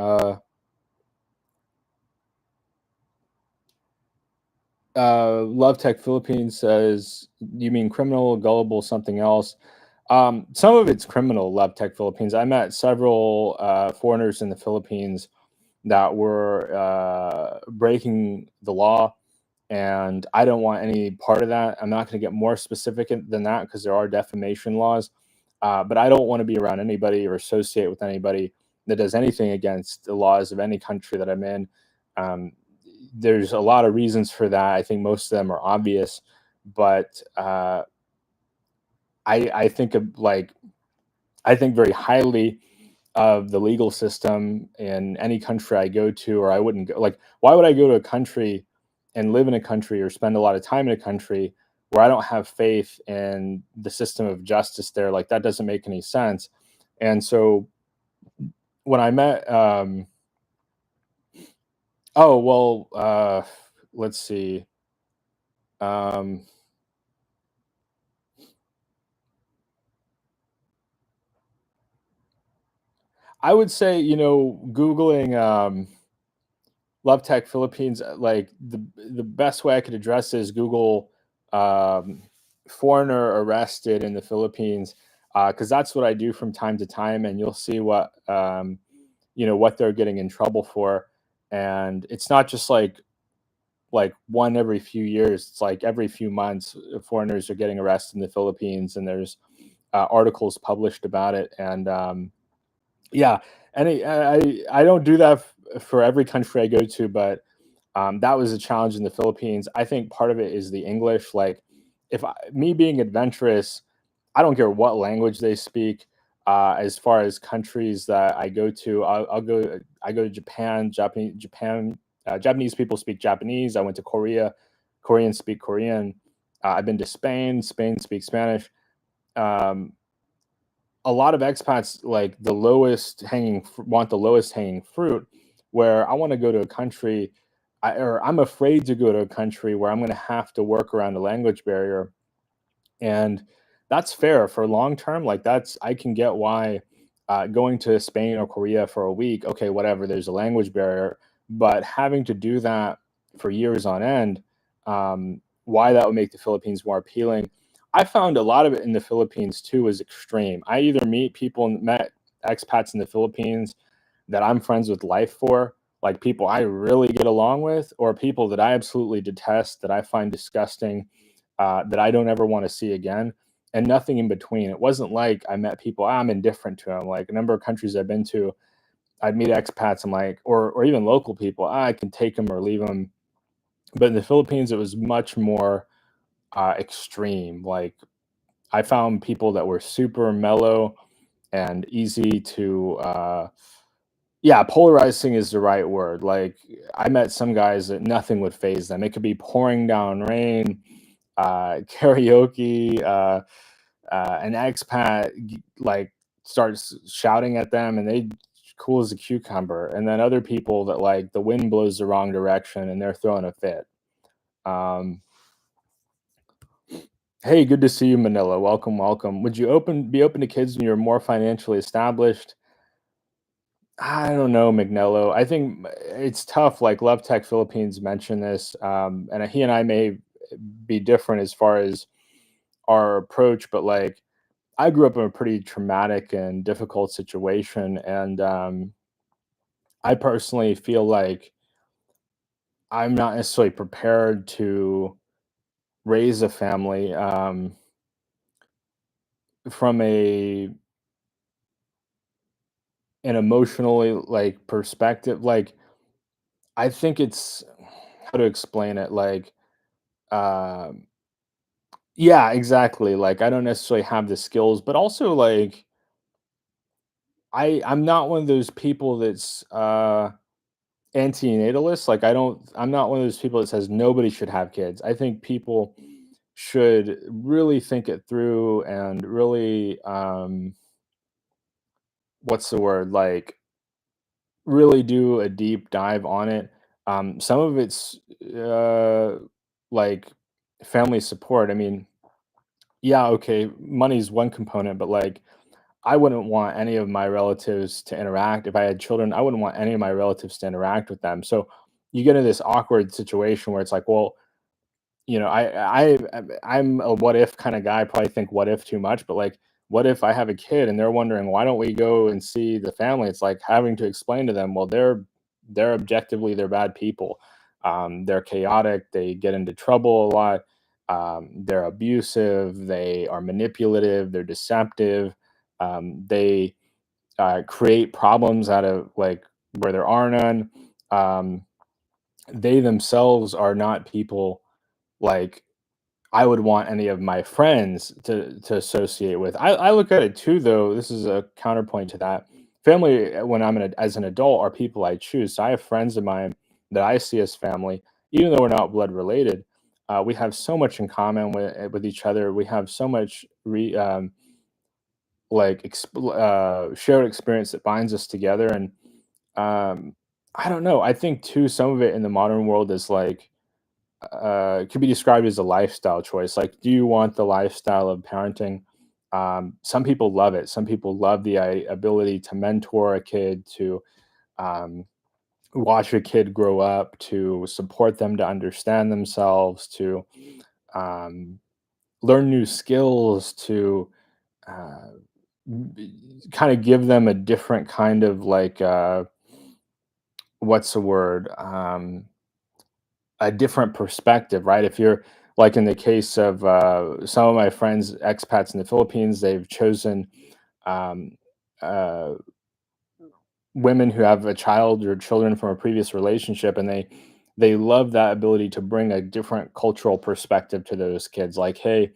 Love Tech Philippines says, "You mean criminal, gullible, something else?" Some of it's criminal. Love Tech Philippines. I met several foreigners in the Philippines that were breaking the law, and I don't want any part of that. I'm not going to get more specific than that because there are defamation laws. But I don't want to be around anybody or associate with anybody that does anything against the laws of any country that I'm in. Um, there's a lot of reasons for that. I think most of them are obvious, but I think of like I think very highly of the legal system in any country I go to, or I wouldn't go. Like, why would I go to a country and live in a country or spend a lot of time in a country where I don't have faith in the system of justice there? Like, that doesn't make any sense. And so when I met, oh, well, let's see. Um, I would say, Googling, Love Tech Philippines, like the best way I could address is Google um, foreigner arrested in the Philippines, because that's what I do from time to time, and you'll see what they're getting in trouble for, and it's not just like one every few years. It's like every few months, foreigners are getting arrested in the Philippines, and there's articles published about it, and yeah, I don't do that for every country I go to, but that was a challenge in the Philippines. I think part of it is the English. Like, me being adventurous, I don't care what language they speak. As far as countries that I go to, I'll go. I go to Japan. Japanese people speak Japanese. I went to Korea. Koreans speak Korean. I've been to Spain. Spain speaks Spanish. Um, a lot of expats like want the lowest hanging fruit, where I want to go to a country, or I'm afraid to go to a country where I'm going to have to work around a language barrier. And that's fair for long term. Like, that's I can get why going to Spain or Korea for a week, okay, whatever, there's a language barrier. But having to do that for years on end, why that would make the Philippines more appealing. I found a lot of it in the Philippines too is extreme. I either met expats in the Philippines that I'm friends with life for, like people I really get along with, or people that I absolutely detest, that I find disgusting, that I don't ever want to see again, and nothing in between. It wasn't like I met people, I'm indifferent to them. Like, a number of countries I've been to, I'd meet expats, I'm like, or even local people, I can take them or leave them. But in the Philippines, it was much more extreme. Like, I found people that were super mellow and easy to yeah, polarizing is the right word. Like, I met some guys that nothing would phase them. It could be pouring down rain, karaoke, an expat like starts shouting at them, and they cool as a cucumber. And then other people that, like, the wind blows the wrong direction and they're throwing a fit. Um, hey, good to see you, Manila. Welcome, welcome. Would you be open to kids when you're more financially established? I don't know, McNello. I think it's tough. Like, Love Tech Philippines mentioned this, and he and I may be different as far as our approach, but like, I grew up in a pretty traumatic and difficult situation, and I personally feel like I'm not necessarily prepared to raise a family from an emotionally like perspective. Like, I think it's how to explain it. Like, um, yeah, exactly. Like, I don't necessarily have the skills, but also like I'm not one of those people that's anti-natalist. Like, I'm not one of those people that says nobody should have kids. I think people should really think it through and really what's the word? Like, really do a deep dive on it. Some of it's like family support. I mean, yeah, okay, money's one component, but like I wouldn't want any of my relatives to interact. If I had children, I wouldn't want any of my relatives to interact with them. So you get into this awkward situation where it's like, well, I'm a what if kind of guy. I probably think what if too much, but like, what if I have a kid and they're wondering why don't we go and see the family? It's like having to explain to them, well, they're objectively they're bad people. They're chaotic. They get into trouble a lot. They're abusive. They are manipulative. They're deceptive. They create problems out of like where there are none. Um, they themselves are not people like I would want any of my friends to associate with. I look at it too, though. This is a counterpoint to that. Family, when as an adult, are people I choose. So I have friends of mine that I see as family, even though we're not blood related. We have so much in common with each other. We have so much shared experience that binds us together. And um, I don't know. I think too, some of it in the modern world is like could be described as a lifestyle choice. Like, do you want the lifestyle of parenting? Some people love it. Some people love the ability to mentor a kid, to um, watch a kid grow up, to support them to understand themselves, to um, learn new skills, to uh, kind of give them a different kind of like what's the word? A different perspective, right? If you're like in the case of some of my friends, expats in the Philippines, they've chosen um, uh, women who have a child or children from a previous relationship, and they love that ability to bring a different cultural perspective to those kids. Like, hey,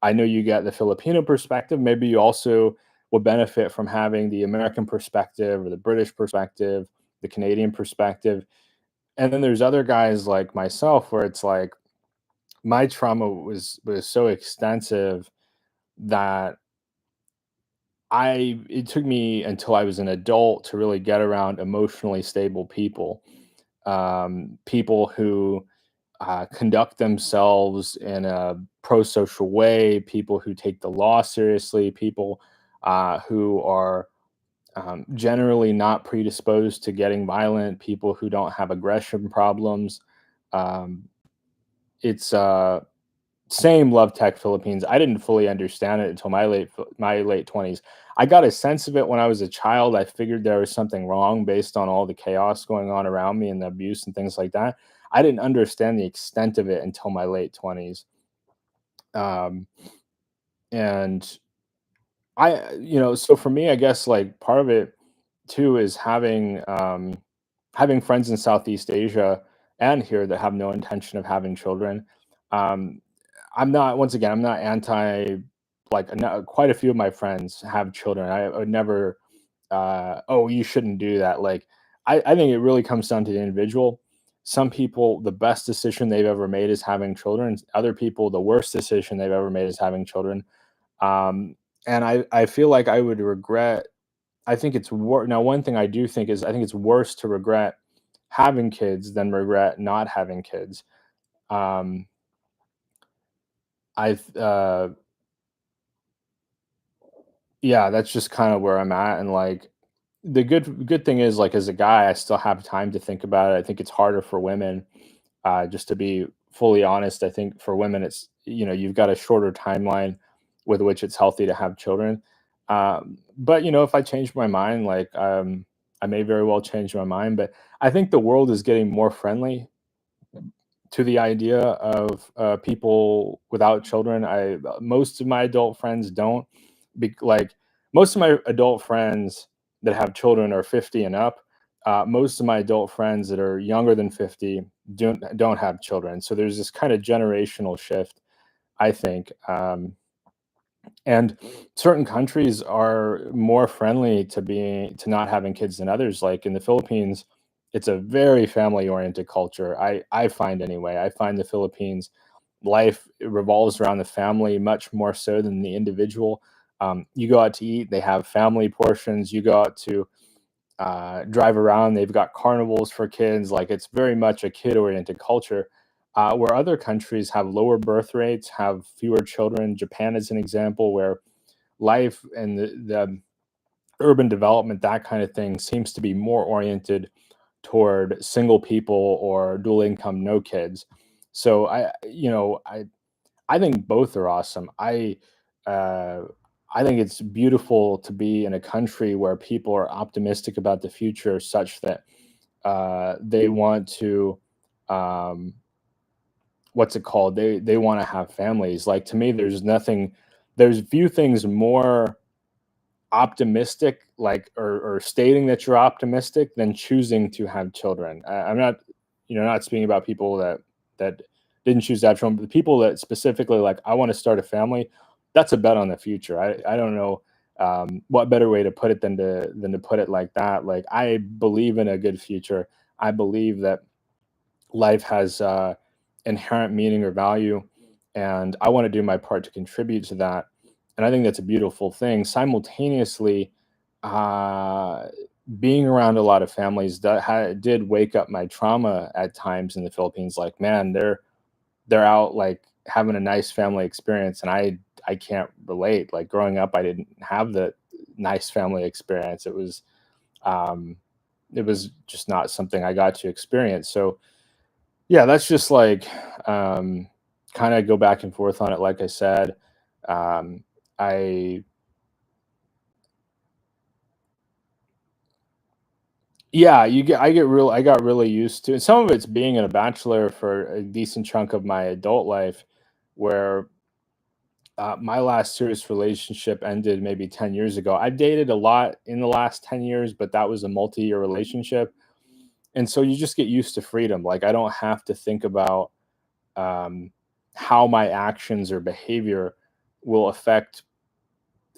I know you get the Filipino perspective. Maybe you also will benefit from having the American perspective or the British perspective, the Canadian perspective. And then there's other guys like myself where it's like my trauma was so extensive that it took me until I was an adult to really get around emotionally stable people, people who conduct themselves in a pro-social way, people who take the law seriously, people who are generally not predisposed to getting violent, people who don't have aggression problems. Um, it's Same Love Tech Philippines. I didn't fully understand it until my late 20s. I got a sense of it when I was a child. I figured there was something wrong based on all the chaos going on around me and the abuse and things like that. I didn't understand the extent of it until my late 20s. Um, and so for me, I guess like part of it too is having friends in Southeast Asia and here that have no intention of having children. Um, I'm not once again, I'm not anti quite a few of my friends have children. I would never oh, you shouldn't do that. Like I think it really comes down to the individual. Some people, the best decision they've ever made is having children. Other people, the worst decision they've ever made is having children. Um, and I feel like I would regret. I think it's now. One thing I do think is I think it's worse to regret having kids than regret not having kids. Um, I Yeah, that's just kind of where I'm at, and like the good thing is like as a guy, I still have time to think about it. I think it's harder for women. Just to be fully honest, I think for women, it's you've got a shorter timeline with which it's healthy to have children. But if I change my mind, I may very well change my mind. But I think the world is getting more friendly to the idea of people without children. Most of my adult friends don't like most of my adult friends that have children are 50 and up. Most of my adult friends that are younger than 50 don't have children. So there's this kind of generational shift, I think. And certain countries are more friendly to not having kids than others. Like in the Philippines, it's a very family oriented culture. I find anyway. I find the Philippines life revolves around the family much more so than the individual. You go out to eat, they have family portions. You go out to drive around. They've got carnivals for kids. Like it's very much a kid oriented culture. Where other countries have lower birth rates, have fewer children. Japan is an example where life and the urban development, that kind of thing, seems to be more oriented toward single people or dual income, no kids. So I think both are awesome. Uh, I think it's beautiful to be in a country where people are optimistic about the future, such that they want to, um, what's it called? They want to have families. Like to me, there's few things more optimistic, like or stating that you're optimistic than choosing to have children. I'm not, not speaking about people that didn't choose to have children, but the people that specifically like I want to start a family. That's a bet on the future. I don't know what better way to put it than to put it like that. Like I believe in a good future. I believe that life has inherent meaning or value, and I want to do my part to contribute to that. And I think that's a beautiful thing. Simultaneously, uh, being around a lot of families that did wake up my trauma at times in the Philippines. Like, man, they're out like having a nice family experience, and I can't relate. Like growing up, I didn't have the nice family experience. Um, it was just not something I got to experience. So yeah, that's just like kind of go back and forth on it. Like I said, um, I yeah, I got really used to, and some of it's being a bachelor for a decent chunk of my adult life, where my last serious relationship ended maybe 10 years ago. I've dated a lot in the last 10 years, but that was a multi-year relationship, and so you just get used to freedom. Like I don't have to think about um, how my actions or behavior will affect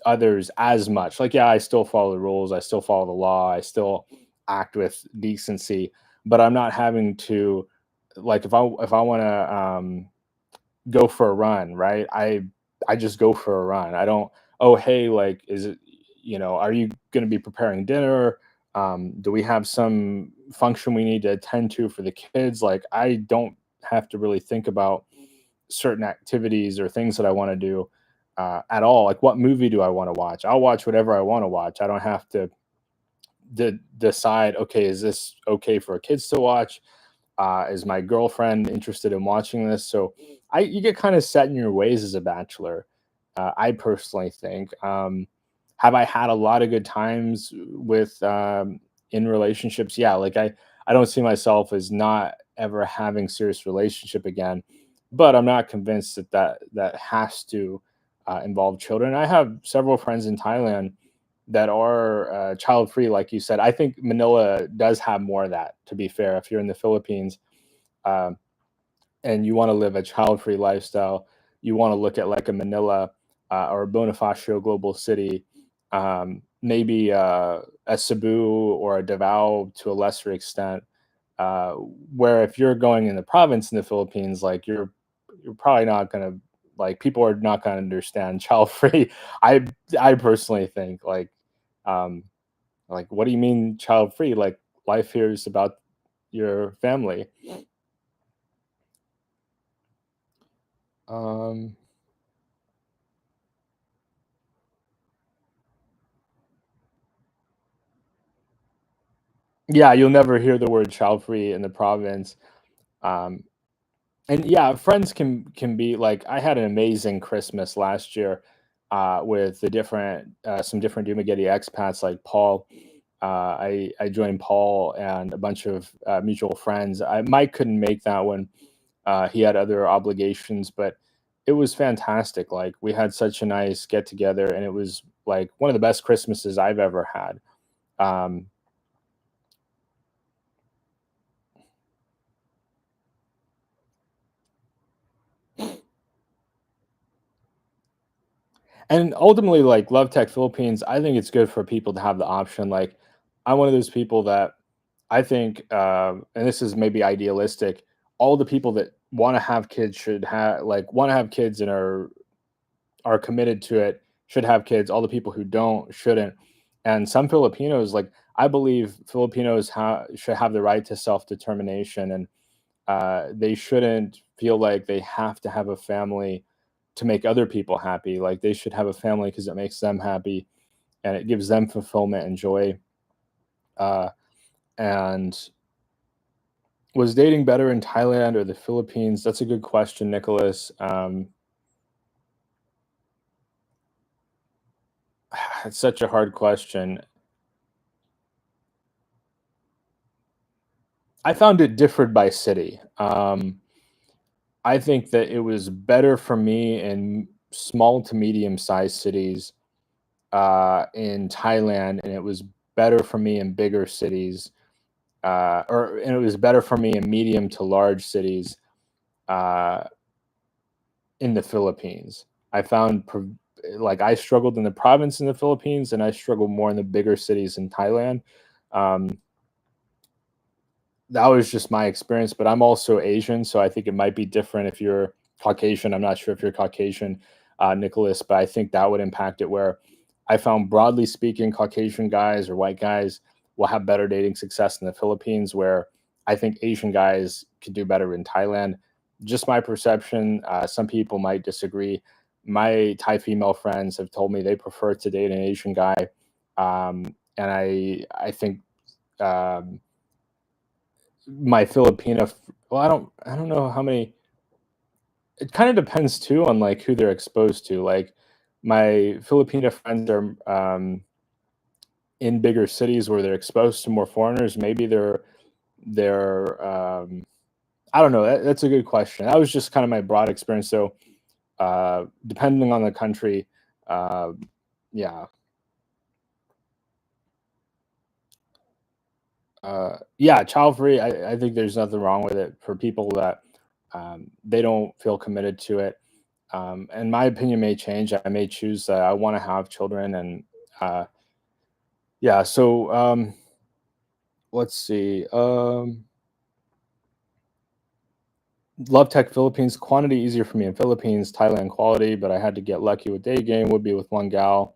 others as much. Like, yeah, I still follow the rules, I still follow the law, I still act with decency, but I'm not having to, like, if I want to go for a run, right? I just go for a run. I don't. Oh, hey, like, is it? Are you going to be preparing dinner? Do we have some function we need to attend to for the kids? Like, I don't have to really think about certain activities or things that I want to do at all. Like, what movie do I want to watch? I'll watch whatever I want to watch. I don't have to decide. Okay, is this okay for kids to watch? Is my girlfriend interested in watching this? So you get kind of set in your ways as a bachelor. I personally think. Have I had a lot of good times with in relationships? Yeah, like I don't see myself as not ever having serious relationship again, but I'm not convinced that has to involve children. I have several friends in Thailand that are child free, like you said. I think Manila does have more of that. To be fair, if you're in the Philippines, um, and you want to live a child-free lifestyle, you want to look at like a Manila or a Bonifacio global city, maybe a Cebu or a Davao to a lesser extent. Uh, where if you're going in the province in the Philippines, like you're probably not gonna, like, people are not gonna understand child-free. I I personally think um, like, what do you mean child-free? Like life here is about your family. Um, Yeah, you'll never hear the word child free in the province. Um, and yeah, friends can be like, I had an amazing Christmas last year with the different some different Dumaguete expats like Paul. I joined Paul and a bunch of mutual friends. Mike couldn't make that one. He had other obligations, but it was fantastic. Like we had such a nice get together, and it was like one of the best Christmases I've ever had. Um, And ultimately, like Love Tech Philippines, I think it's good for people to have the option. Like, I'm one of those people that I think, and this is maybe idealistic, all the people that want to have kids should have, like, want to have kids and are committed to it should have kids. All the people who don't shouldn't. And some Filipinos, like I believe Filipinos should have the right to self determination, and they shouldn't feel like they have to have a family to make other people happy. Like they should have a family because it makes them happy and it gives them fulfillment and joy. Uh, and was dating better in Thailand or the Philippines? That's a good question, Nicholas. It's such a hard question. I found it differed by city. I think that it was better for me in small to medium sized cities in Thailand, and it was better for me in bigger cities, and it was better for me in medium to large cities uh, in the Philippines. I found like I struggled in the province in the Philippines, and I struggled more in the bigger cities in Thailand. Um, that was just my experience, but I'm also Asian, so I think it might be different if you're Caucasian. I'm not sure if you're Caucasian, Nicholas, but I think that would impact it. Where I found, broadly speaking, Caucasian guys or white guys will have better dating success in the Philippines, where I think Asian guys could do better in Thailand. Just my perception. Some people might disagree. My Thai female friends have told me they prefer to date an Asian guy, and I think. Um, my Filipino well, I don't know how many it kind of depends too on like who they're exposed to. Like my Filipino friends are in bigger cities where they're exposed to more foreigners. Maybe they're I don't know. That's a good question. That was just kind of my broad experience. So depending on the country, uh, yeah, yeah, child free. I think there's nothing wrong with it for people that they don't feel committed to it. And my opinion may change. I may choose that I want to have children, and uh, yeah. So let's see. Love Tech Philippines quantity easier for me in Philippines. Thailand quality, but I had to get lucky with day game. Would be with one gal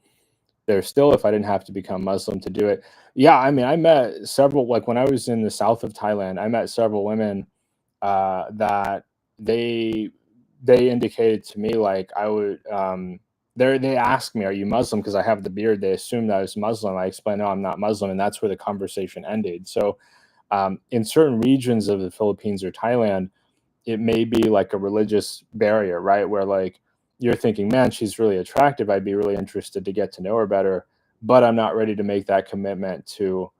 there still if I didn't have to become Muslim to do it. Yeah, I mean, I met several. Like when I was in the south of Thailand, I met several women that they they indicated to me like I would they asked me, "Are you Muslim?" Because I have the beard. They assumed I was Muslim. I explained, "No, I'm not Muslim," and that's where the conversation ended. So, in certain regions of the Philippines or Thailand, it may be like a religious barrier, right? Where like you're thinking, "Man, she's really attractive. I'd be really interested to get to know her better," but I'm not ready to make that commitment to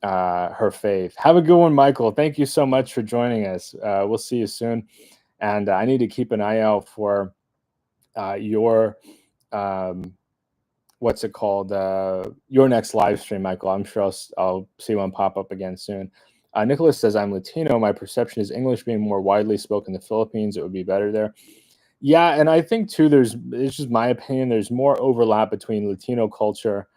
her faith. Have a good one, Michael. Thank you so much for joining us. We'll see you soon. And I need to keep an eye out for your um, what's it called? Your next live stream, Michael. I'm sure I'll see one pop up again soon. Nicholas says, I'm Latino. My perception is English being more widely spoken in the Philippines. It would be better there. Yeah, and I think too, it's just my opinion, there's more overlap between Latino culture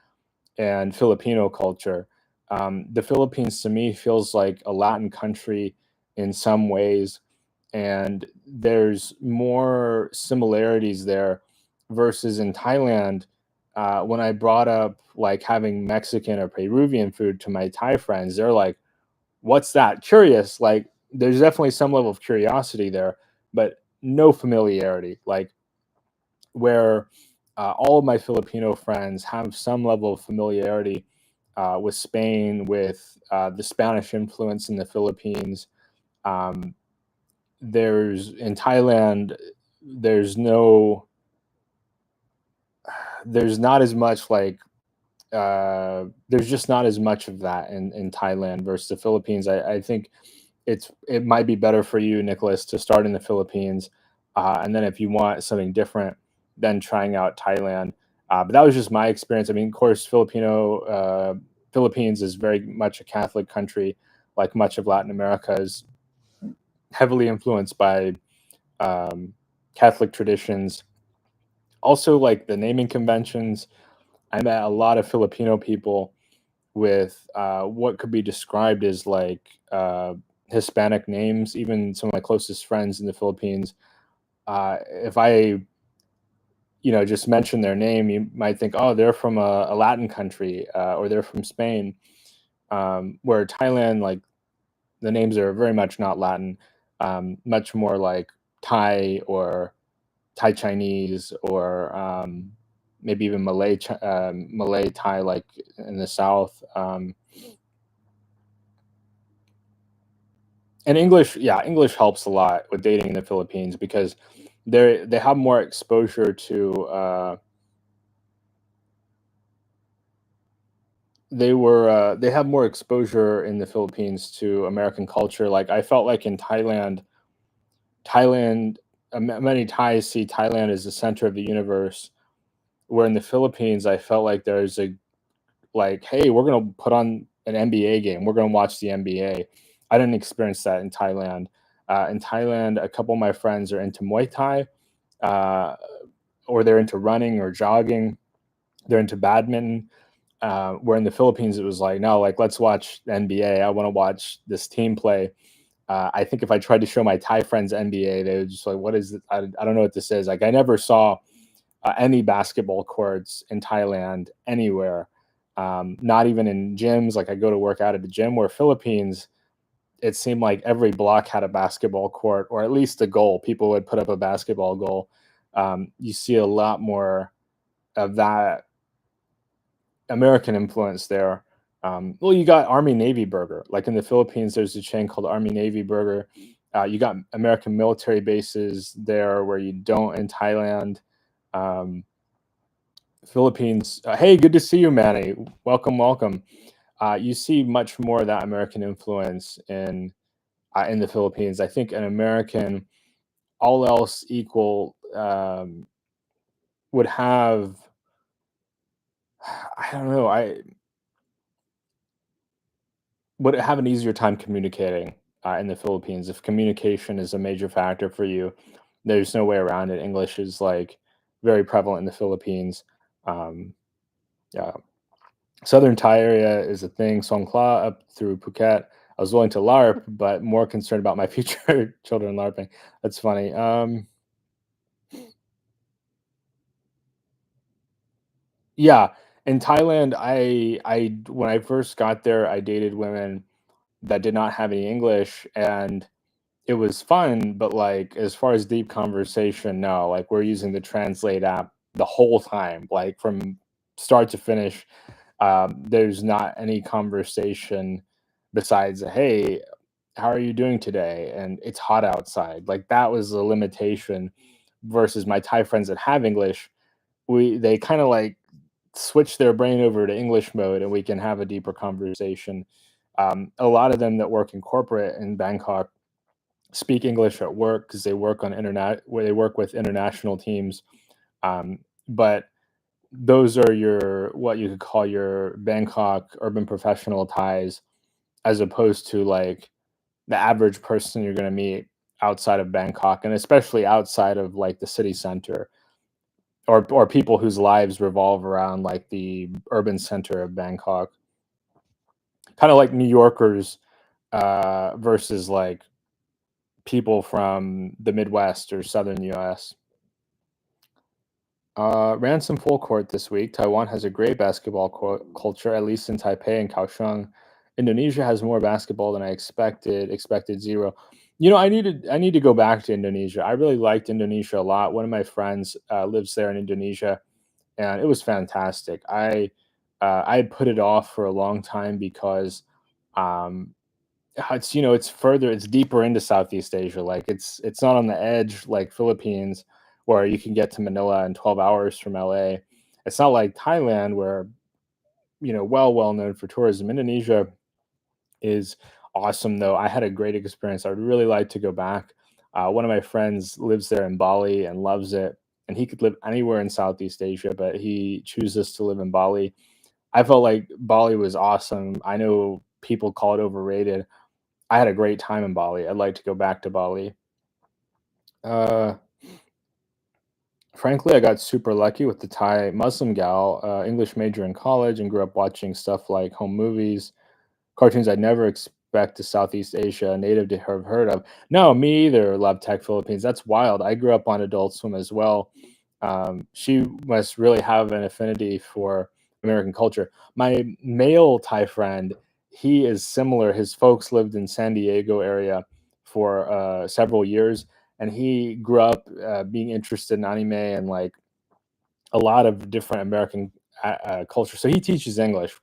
and Filipino culture. The Philippines to me feels like a Latin country in some ways, and there's more similarities there versus in Thailand. When I brought up like having Mexican or Peruvian food to my Thai friends, they're like, "What's that?" Curious. Like, there's definitely some level of curiosity there, but no familiarity. Like, where all of my Filipino friends have some level of familiarity with Spain, with the Spanish influence in the Philippines. Um, there's in Thailand, there's no, there's not as much like, there's just not as much of that in Thailand versus the Philippines. I think it might be better for you, Nicholas, to start in the Philippines, and then if you want something different, then trying out Thailand. But that was just my experience. I mean, of course, Philippines is very much a Catholic country, like much of Latin America is heavily influenced by um, Catholic traditions. Also, like the naming conventions, I met a lot of Filipino people with what could be described as like Hispanic names. Even some of my closest friends in the Philippines, if I, just mention their name, you might think, oh, they're from a Latin country, or they're from Spain. Where Thailand, like the names are very much not Latin, much more like Thai or Thai Chinese, or maybe even Malay Thai, like in the South. And English, yeah, English helps a lot with dating in the Philippines because they have more exposure to they have more exposure in the Philippines to American culture. Like I felt like in Thailand, many Thais see Thailand as the center of the universe, where in the Philippines, I felt like there's a like, hey, we're gonna put on an NBA game. We're gonna watch the NBA. I didn't experience that in Thailand. In Thailand, a couple of my friends are into Muay Thai, uh, or they're into running or jogging. They're into badminton. Where in the Philippines, it was like, no, like let's watch the NBA. I want to watch this team play. I think if I tried to show my Thai friends NBA, they would just like, what is it? I don't know what this is. Like I never saw any basketball courts in Thailand anywhere. Not even in gyms. Like I go to work out at a gym. Where Philippines, it seemed like every block had a basketball court, or at least a goal. People would put up a basketball goal. You see a lot more of that American influence there. Well, you got Army Navy Burger. Like in the Philippines, there's a chain called Army Navy Burger. You got American military bases there where you don't in Thailand. Um, Philippines. Hey, good to see you, Manny. Welcome, welcome. You see much more of that American influence in the Philippines. I think an American, all else equal, would have. I don't know. I would have an easier time communicating in the Philippines. If communication is a major factor for you, there's no way around it. English is like very prevalent in the Philippines. Um, yeah, Southern Thai area is a thing. Songkla up through Phuket. I was willing to LARP, but more concerned about my future children LARPing. That's funny. Yeah, in Thailand, I when I first got there, I dated women that did not have any English, and it was fun, but, like, as far as deep conversation, no, like, we're using the Translate app the whole time, like, from start to finish. There's not any conversation besides, "Hey, how are you doing today?" And, "It's hot outside." Like, that was the limitation versus my Thai friends that have English. They kinda, like, switch their brain over to English mode, and we can have a deeper conversation. A lot of them that work in corporate in Bangkok speak English at work because they work on internet where they work with international teams. But those are your what you could call your Bangkok urban professional ties, as opposed to like the average person you're going to meet outside of Bangkok, and especially outside of like the city center, or people whose lives revolve around like the urban center of Bangkok, kind of like New Yorkers versus like people from the Midwest or Southern US. Ran some full court this week. Taiwan has a great basketball culture, at least in Taipei and Kaohsiung. Indonesia has more basketball than I expected. Expected zero. I need to go back to Indonesia. I really liked Indonesia a lot. One of my friends lives there in Indonesia, and it was fantastic. I had put it off for a long time because um, it's further, it's deeper into Southeast Asia. Like it's not on the edge like Philippines, where you can get to Manila in 12 hours from LA. It's not like Thailand, where well known for tourism. Indonesia is awesome though. I had a great experience. I'd really like to go back. One of my friends lives there in Bali and loves it, and he could live anywhere in Southeast Asia, but he chooses to live in Bali. I felt like Bali was awesome. I know people call it overrated. I had a great time in Bali. I'd like to go back to Bali. Uh, Frankly, I got super lucky with the Thai Muslim gal, English major in college, and grew up watching stuff like home movies, cartoons I'd never expect a Southeast Asia native to have heard of. No, me either. Love Tech Philippines. That's wild. I grew up on Adult Swim as well. She must really have an affinity for American culture. My male Thai friend, he is similar. His folks lived in San Diego area for several years, and he grew up being interested in anime and like a lot of different American culture. So he teaches English.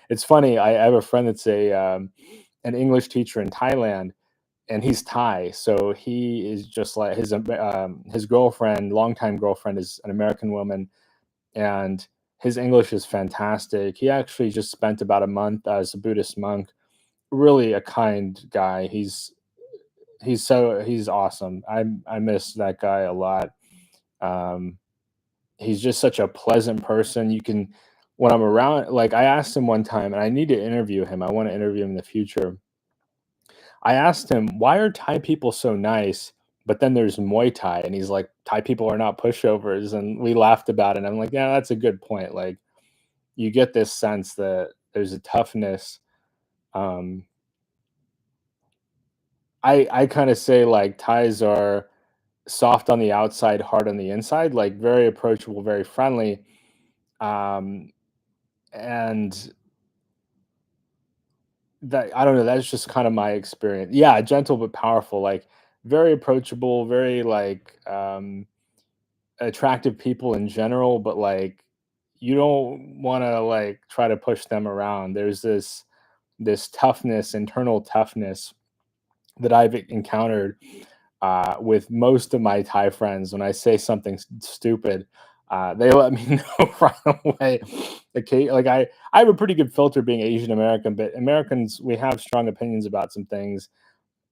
It's funny. I have a friend that's a an English teacher in Thailand, and he's Thai, so he is just like his girlfriend, longtime girlfriend, is an American woman, and his English is fantastic. He actually just spent about a month as a Buddhist monk. Really a kind guy. He's awesome. I miss that guy a lot. Um, he's just such a pleasant person. You can when I'm around, like I asked him one time, and I need to interview him. I want to interview him in the future. I asked him, "Why are Thai people so nice?" But then there's Muay Thai, and he's like, "Thai people are not pushovers," and we laughed about it. And I'm like, "Yeah, that's a good point." Like, you get this sense that there's a toughness. Um, I kind of say like Thais are soft on the outside, hard on the inside, like very approachable, very friendly. Um, and that I don't know, that's just kind of my experience. Yeah, gentle but powerful, like very approachable, very like attractive people in general, but like you don't want to like try to push them around. There's this toughness, internal toughness that I've encountered with most of my Thai friends. When I say something stupid, they let me know right away. Okay, like I have a pretty good filter being Asian American, but Americans we have strong opinions about some things,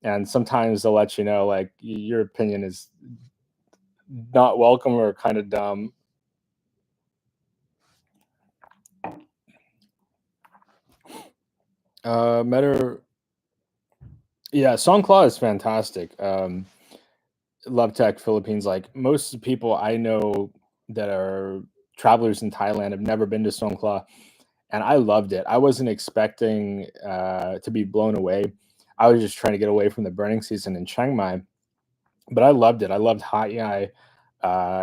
and sometimes they'll let you know like your opinion is not welcome or kind of dumb. Met her. Yeah, Songkla is fantastic. Love Tech Philippines. Like most people I know that are travelers in Thailand have never been to Songkla, and I loved it. I wasn't expecting to be blown away. I was just trying to get away from the burning season in Chiang Mai, but I loved it. I loved Hat Yai.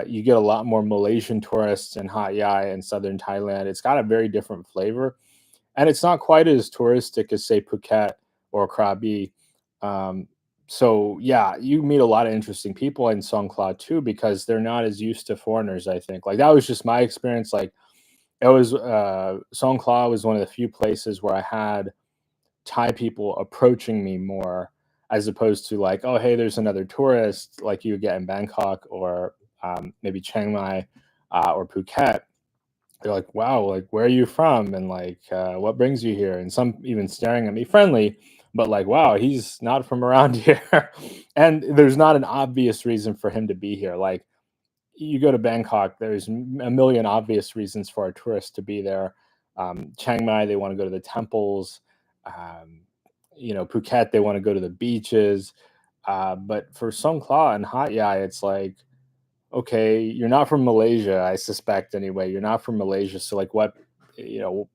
You get a lot more Malaysian tourists in Hat Yai in southern Thailand. It's got a very different flavor, and it's not quite as touristic as say Phuket or Krabi. Um, so yeah, you meet a lot of interesting people in Songkla too because they're not as used to foreigners. I think like that was just my experience. Like it was Songkla was one of the few places where I had Thai people approaching me more as opposed to like, oh hey, there's another tourist like you would get in Bangkok or maybe Chiang Mai or Phuket. They're like, "Wow, like where are you from?" And like, "What brings you here?" And some even staring at me friendly, but like, "Wow, he's not from around here." And there's not an obvious reason for him to be here. Like you go to Bangkok, there's a million obvious reasons for a tourist to be there. Chiang Mai, they want to go to the temples. Um, Phuket, they want to go to the beaches. But for Songkla and Hat Yai, it's like okay, you're not from Malaysia, I suspect anyway. You're not from Malaysia, so like what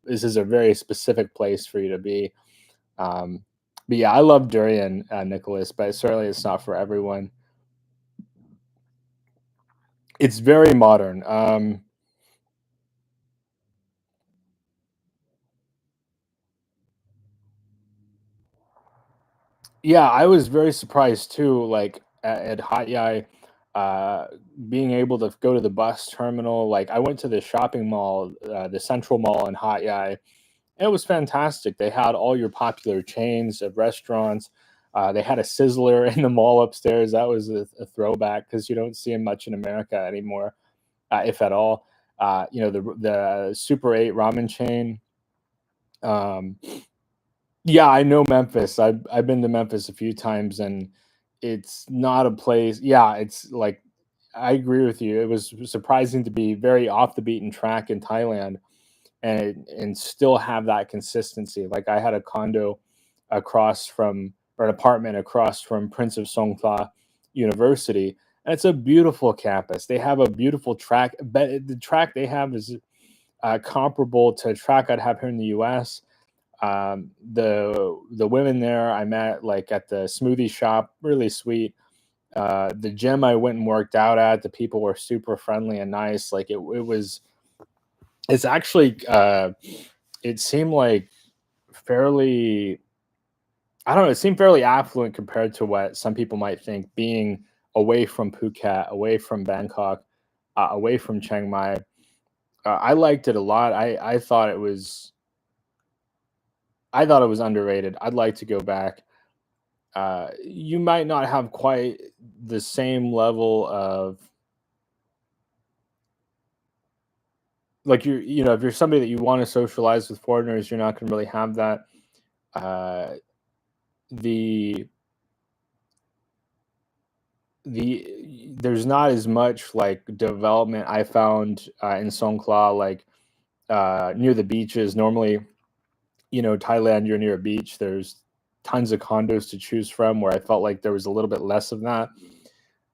this is a very specific place for you to be. Um, but yeah, I love durian, Nicholas, but certainly it's not for everyone. It's very modern. Yeah, I was very surprised too. Like at Hat Yai, uh, being able to go to the bus terminal. Like I went to the shopping mall, the Central Mall in Hat Yai. It was fantastic. They had all your popular chains of restaurants. They had a Sizzler in the mall upstairs. That was a throwback because you don't see them much in America anymore, if at all. The Super 8 ramen chain. Um, yeah, I know Memphis. I've been to Memphis a few times, and it's not a place. Yeah, it's like I agree with you. It was surprising to be very off the beaten track in Thailand and still have that consistency. Like I had a condo across from or an apartment across from Prince of Songkla University, and it's a beautiful campus. They have a beautiful track, but the track they have is comparable to a track I'd have here in the U.S. The women there I met like at the smoothie shop, really sweet. The gym I went and worked out at, the people were super friendly and nice. Like it was, it's actually, it seemed like fairly, I don't know, it seemed fairly affluent compared to what some people might think, being away from Phuket, away from Bangkok, away from Chiang Mai. I liked it a lot. I thought it was underrated. I'd like to go back. You might not have quite the same level of, like, you know, if you're somebody that you want to socialize with foreigners, you're not going to really have that. Uh, the there's not as much like development I found in Songkla, like near the beaches. Normally, you know, Thailand, you're near a beach. There's tons of condos to choose from. Where I felt like there was a little bit less of that.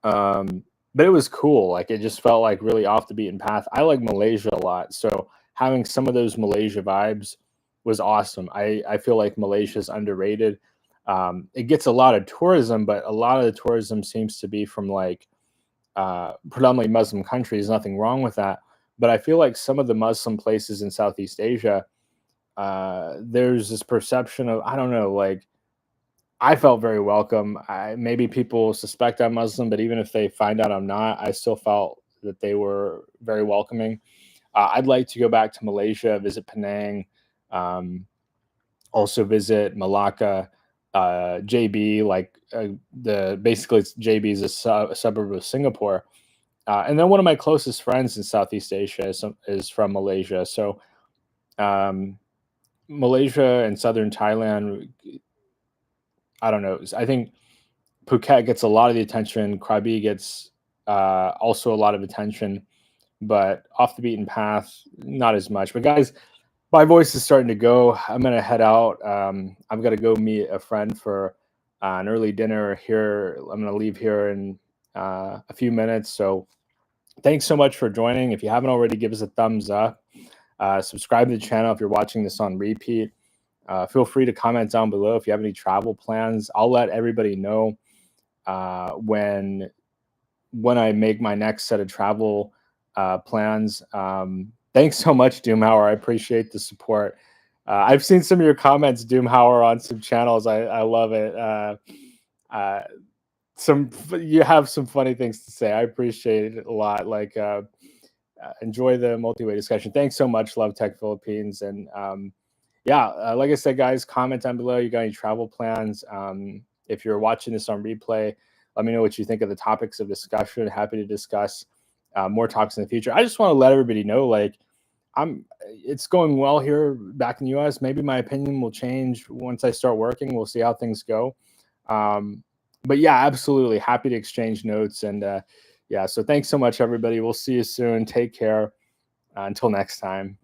But it was cool. Like it just felt like really off the beaten path. I like Malaysia a lot, so having some of those Malaysia vibes was awesome. I feel like Malaysia is underrated. It gets a lot of tourism, but a lot of the tourism seems to be from like predominantly Muslim countries. Nothing wrong with that, but I feel like some of the Muslim places in Southeast Asia, there's this perception of, I don't know, like I felt very welcome. Maybe people suspect I'm Muslim, but even if they find out I'm not, I still felt that they were very welcoming. I'd like to go back to Malaysia, visit Penang, um, also visit Malacca, JB. Like the basically JB is a suburb of Singapore, and then one of my closest friends in Southeast Asia is from Malaysia. So um, Malaysia and southern Thailand, I don't know. I think Phuket gets a lot of the attention. Krabi gets also a lot of attention, but off the beaten path, not as much. But guys, my voice is starting to go. I'm gonna head out. I've got to go meet a friend for an early dinner here. I'm gonna leave here in a few minutes. So thanks so much for joining. If you haven't already, give us a thumbs up. Subscribe to the channel if you're watching this on repeat. Feel free to comment down below if you have any travel plans. I'll let everybody know when I make my next set of travel plans. Thanks so much, Doomhauer. I appreciate the support. I've seen some of your comments, Doomhauer, on some channels. I love it. Some You have some funny things to say. I appreciate it a lot. Like enjoy the multi-way discussion. Thanks so much, Love Tech Philippines, and yeah, like I said, guys, comment down below. You got any travel plans? If you're watching this on replay, let me know what you think of the topics of discussion. Happy to discuss more topics in the future. I just want to let everybody know, like, it's going well here back in the U.S. Maybe my opinion will change once I start working. We'll see how things go. But yeah, absolutely happy to exchange notes. And yeah, so thanks so much, everybody. We'll see you soon. Take care. Until next time.